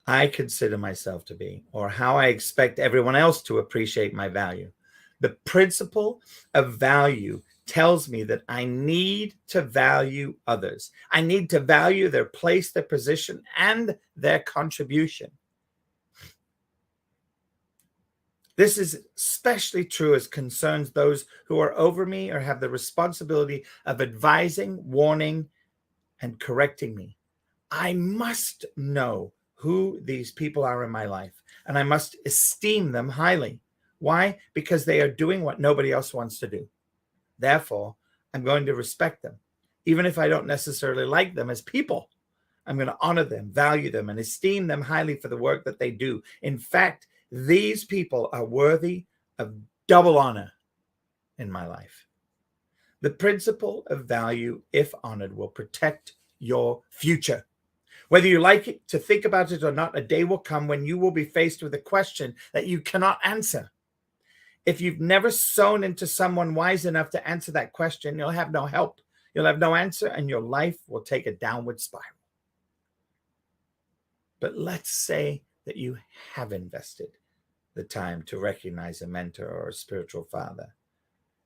I consider myself to be, or how I expect everyone else to appreciate my value. The principle of value tells me that I need to value others. I need to value their place, their position, and their contribution. This is especially true as concerns those who are over me or have the responsibility of advising, warning, and correcting me. I must know who these people are in my life, and I must esteem them highly. Why? Because they are doing what nobody else wants to do. Therefore, I'm going to respect them. Even if I don't necessarily like them as people, I'm going to honor them, value them, and esteem them highly for the work that they do. In fact, these people are worthy of double honor in my life. The principle of value, if honored, will protect your future. Whether you like it to think about it or not, a day will come when you will be faced with a question that you cannot answer. If you've never sown into someone wise enough to answer that question, you'll have no help. You'll have no answer, and your life will take a downward spiral. But let's say that you have invested the time to recognize a mentor or a spiritual father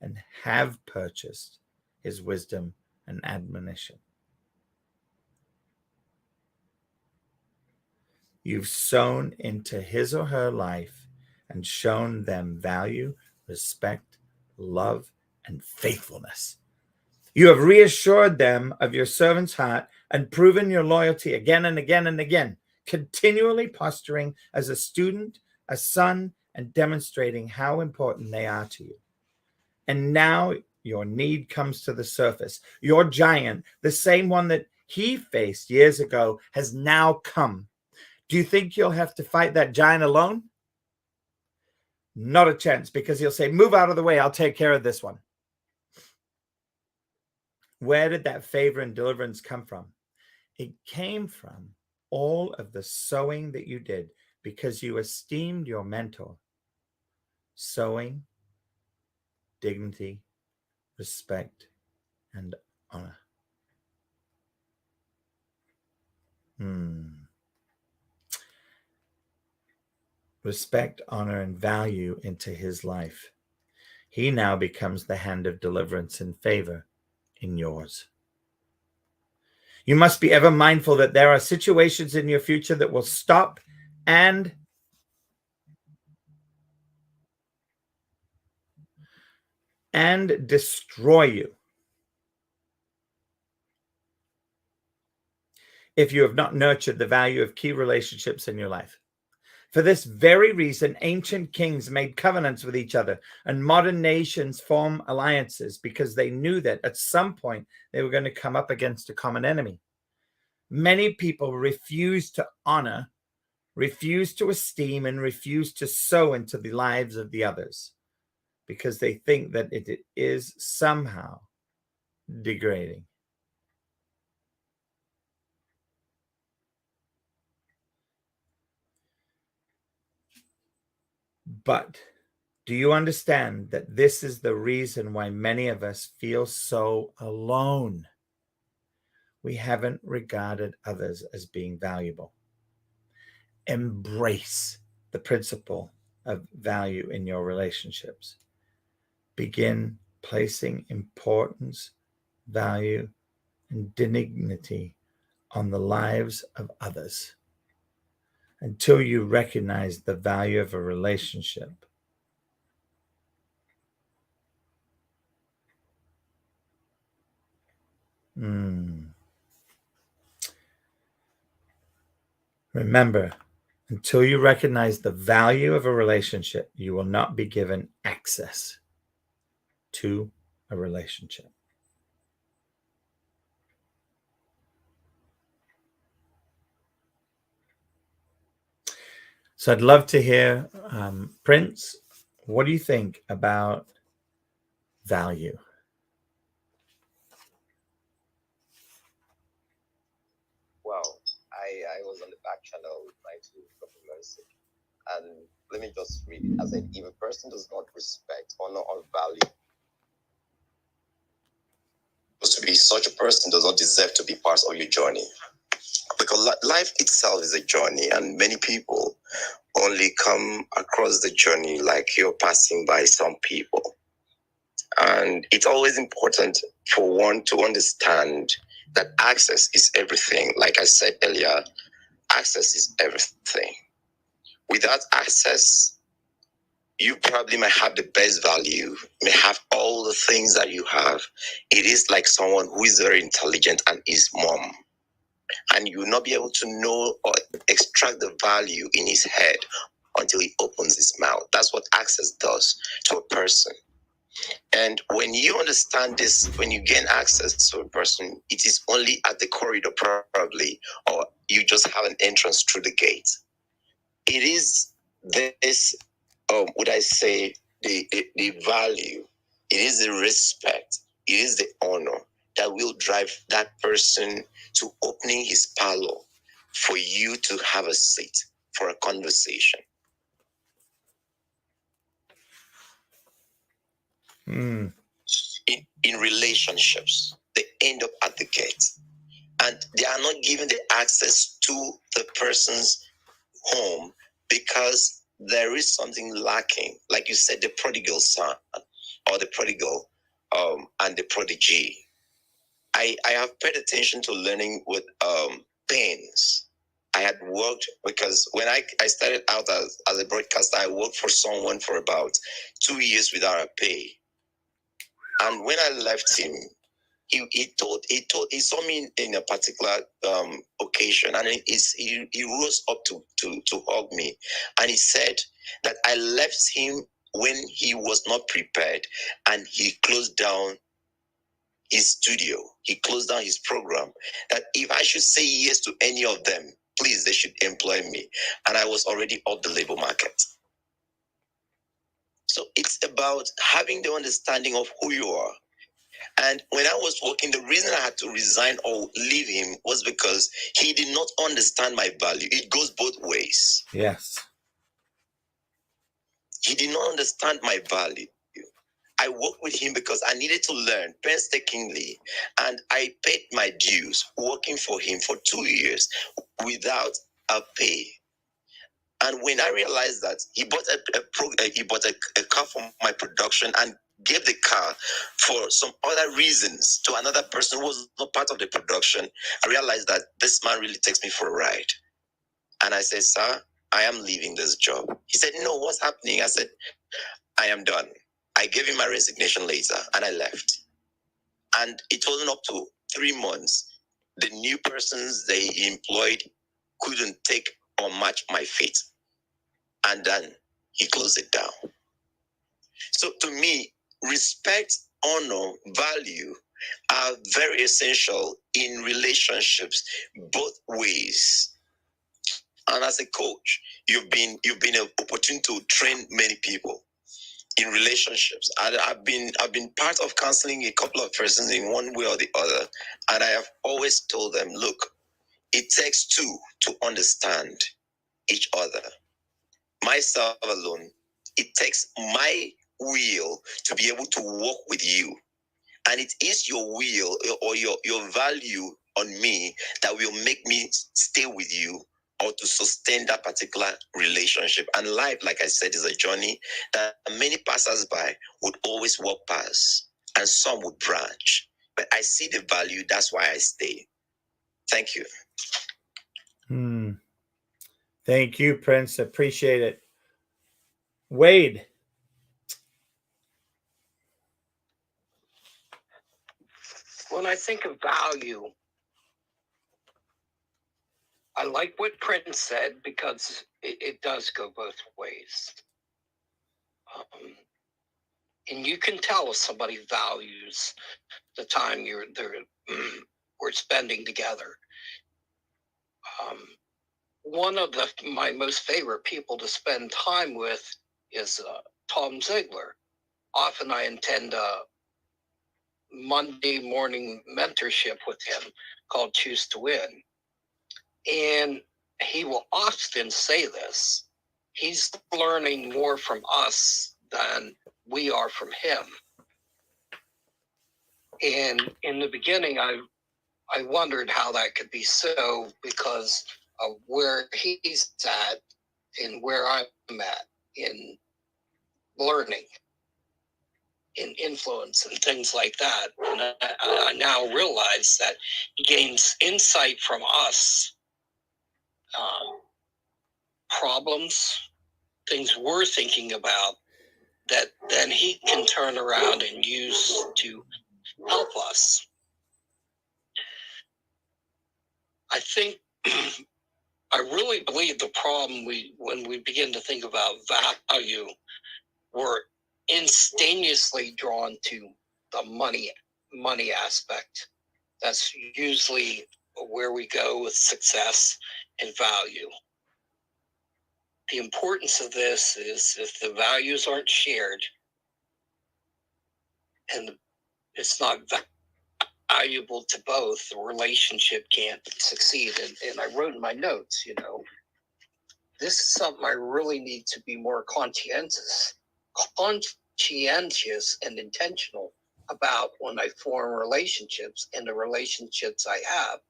and have purchased his wisdom and admonition. You've sown into his or her life and shown them value, respect, love, and faithfulness. You have reassured them of your servant's heart and proven your loyalty again and again and again, continually posturing as a student, a son, and demonstrating how important they are to you. And now your need comes to the surface. Your giant, the same one that he faced years ago, has now come. Do you think you'll have to fight that giant alone? Not a chance, because he'll say, move out of the way, I'll take care of this one. Where did that favor and deliverance come from? It came from all of the sowing that you did because you esteemed your mentor. Sowing, dignity, respect, and honor. Respect, honor, and value into his life. He now becomes the hand of deliverance and favor in yours. You must be ever mindful that there are situations in your future that will stop and destroy you if you have not nurtured the value of key relationships in your life. For this very reason, ancient kings made covenants with each other, and modern nations form alliances because they knew that at some point they were going to come up against a common enemy. Many people refuse to honor, refuse to esteem, and refuse to sow into the lives of the others because they think that it is somehow degrading. But do you understand that this is the reason why many of us feel so alone? We haven't regarded others as being valuable. Embrace the principle of value in your relationships. Begin placing importance, value, and dignity on the lives of others until you recognize the value of a relationship. Remember, until you recognize the value of a relationship, you will not be given access to a relationship. So I'd love to hear, Prince, what do you think about value? Well, I was on the back channel trying to drop a message. And let me just read it. I said, if a person does not respect, honor, or value, to be such a person does not deserve to be part of your journey. Because life itself is a journey, and many people only come across the journey like you're passing by some people. And it's always important for one to understand that access is everything. Like I said earlier, access is everything. Without access, you probably might have the best value, may have all the things that you have. It is like someone who is very intelligent and is mom. And you will not be able to know or extract the value in his head until he opens his mouth. That's what access does to a person. And when you understand this, when you gain access to a person, it is only at the corridor probably, or you just have an entrance through the gate. It is this, would I say, the value, it is the respect, it is the honor that will drive that person to opening his parlor for you to have a seat for a conversation. In relationships, they end up at the gate, and they are not given the access to the person's home because there is something lacking. Like you said, the prodigal son or the prodigal and the prodigy. I have paid attention to learning with pains. I had worked, because when I started out as a broadcaster, I worked for someone for about 2 years without a pay. And when I left him, he saw me in a particular occasion, and he rose up to hug me, and he said that I left him when he was not prepared, and he closed down his studio, he closed down his program, that if I should say yes to any of them, please, they should employ me. And I was already off the labor market. So it's about having the understanding of who you are. And when I was working, the reason I had to resign or leave him was because he did not understand my value. It goes both ways. Yes. He did not understand my value. I worked with him because I needed to learn painstakingly, and I paid my dues working for him for 2 years without a pay. And when I realized that he bought a car for my production and gave the car for some other reasons to another person who was not part of the production, I realized that this man really takes me for a ride. And I said, sir, I am leaving this job. He said, no, what's happening? I said, I am done. I gave him my resignation later and I left. And it wasn't up to 3 months. The new persons they employed couldn't take or match my fit. And then he closed it down. So to me, respect, honor, value are very essential in relationships, both ways. And as a coach, you've been an opportunity to train many people in relationships. I've been part of counseling a couple of persons in one way or the other, and I have always told them, look, it takes two to understand each other. Myself alone, it takes my will to be able to work with you, and it is your will or your value on me that will make me stay with you or to sustain that particular relationship. And life, like I said, is a journey that many passers-by would always walk past, and some would branch. But I see the value, that's why I stay. Thank you. Thank you, Prince. Appreciate it. Wade. When I think of value, I like what Prince said because it does go both ways. And you can tell if somebody values the time we're spending together. One of my most favorite people to spend time with is Tom Ziegler. Often I attend a Monday morning mentorship with him called Choose to Win. And he will often say this: he's learning more from us than we are from him. And in the beginning, I wondered how that could be so because of where he's at and where I'm at in learning, in influence and things like that. And I now realize that he gains insight from us, problems, things we're thinking about that then he can turn around and use to help us. I think I really believe the problem when we begin to think about value, we're instantaneously drawn to the money aspect. That's usually where we go with success and value. The importance of this is if the values aren't shared and it's not valuable to both, the relationship can't succeed. And I wrote in my notes, this is something I really need to be more conscientious and intentional about when I form relationships and the relationships I have.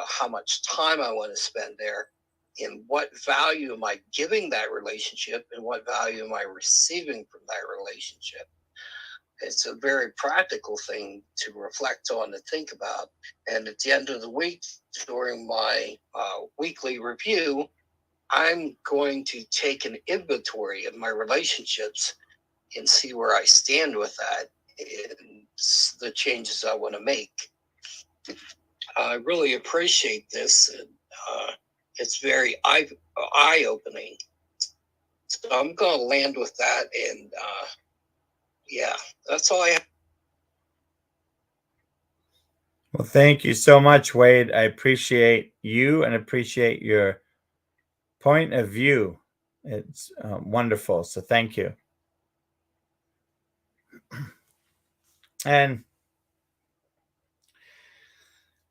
How much time I want to spend there and what value am I giving that relationship and what value am I receiving from that relationship. It's a very practical thing to reflect on and think about. And at the end of the week, during my weekly review, I'm going to take an inventory of my relationships and see where I stand with that in the changes I want to make. I really appreciate this, and it's very eye-opening. So I'm going to land with that, and yeah, that's all I have. Well, thank you so much, Wade. I appreciate you and appreciate your point of view. It's wonderful. So thank you. And,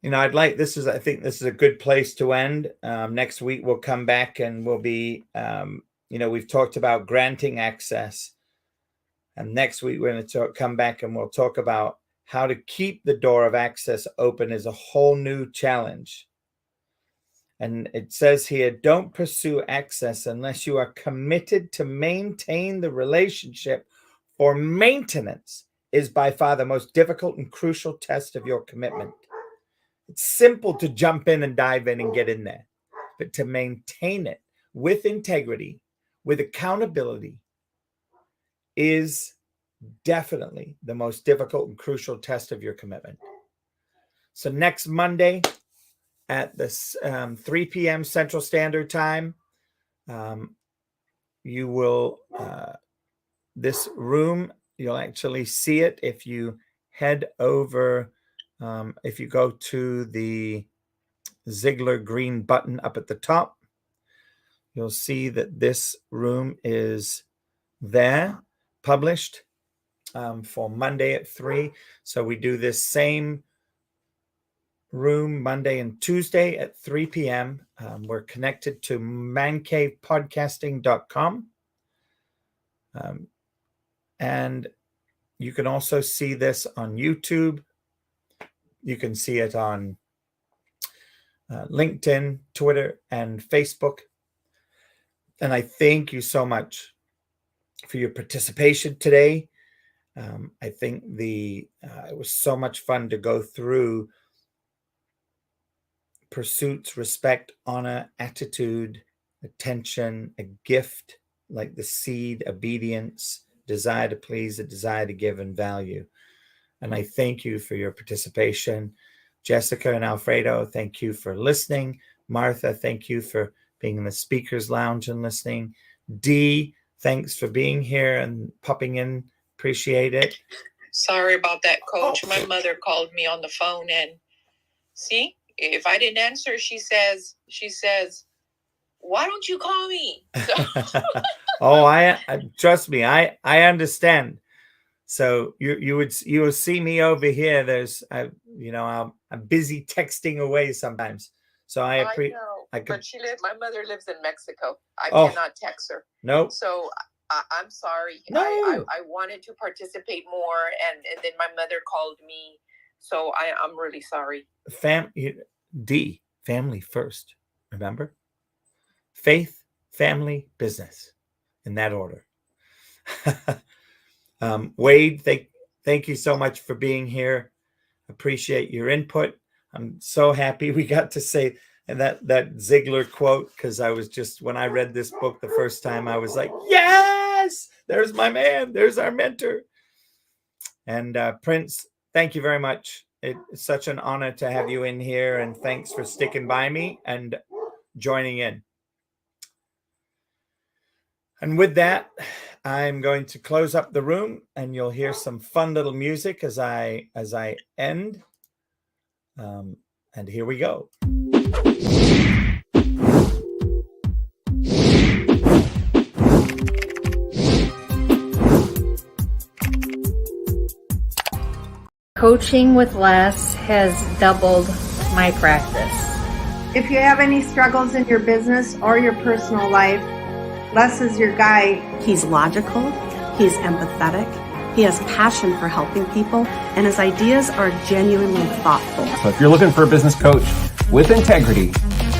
you know, I think this is a good place to end. Next week, we'll come back and we'll be, you know, we've talked about granting access. And next week, we're going to come back and we'll talk about how to keep the door of access open is a whole new challenge. And it says here, don't pursue access unless you are committed to maintain the relationship, for maintenance is by far the most difficult and crucial test of your commitment. It's simple to jump in and dive in and get in there, but to maintain it with integrity, with accountability, is definitely the most difficult and crucial test of your commitment. So next Monday at this 3 p.m. Central Standard Time, you will, this room, you'll actually see it if you head over, if you go to the Ziegler green button up at the top, you'll see that this room is there, published for Monday at 3. So we do this same room Monday and Tuesday at 3 p.m. We're connected to mancavepodcasting.com. And you can also see this on YouTube. You can see it on LinkedIn, Twitter, and Facebook. And I thank you so much for your participation today. I think it was so much fun to go through pursuits, respect, honor, attitude, attention, a gift, like the seed, obedience, desire to please, a desire to give, and value. And I thank you for your participation. Jessica and Alfredo, thank you for listening. Martha, thank you for being in the speaker's lounge and listening. Dee, thanks for being here and popping in. Appreciate it. Sorry about that, Coach. My mother called me on the phone, and see, if I didn't answer, she says, why don't you call me? So. Oh, I trust me. I understand. So you will see me over here. There's, I'm busy texting away sometimes. So I appreciate. But my mother lives in Mexico. I cannot text her. Nope. So I'm sorry. No. I wanted to participate more, and then my mother called me. So I'm really sorry. Family first. Remember? Faith, family, business, in that order. Wade, thank you so much for being here. Appreciate your input. I'm so happy we got to say that Ziegler quote, because I was just, when I read this book the first time, I was like, yes, there's my man, there's our mentor. And Prince, thank you very much. It's such an honor to have you in here, and thanks for sticking by me and joining in. And with that, I'm going to close up the room, and you'll hear some fun little music as I end. And here we go. Coaching with Les has doubled my practice. If you have any struggles in your business or your personal life, Les is your guy. He's logical, he's empathetic, he has passion for helping people, and his ideas are genuinely thoughtful. So if you're looking for a business coach with integrity,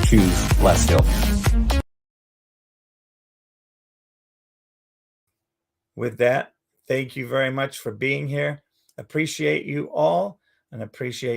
choose Les Hill. With that, thank you very much for being here. Appreciate you all, and appreciate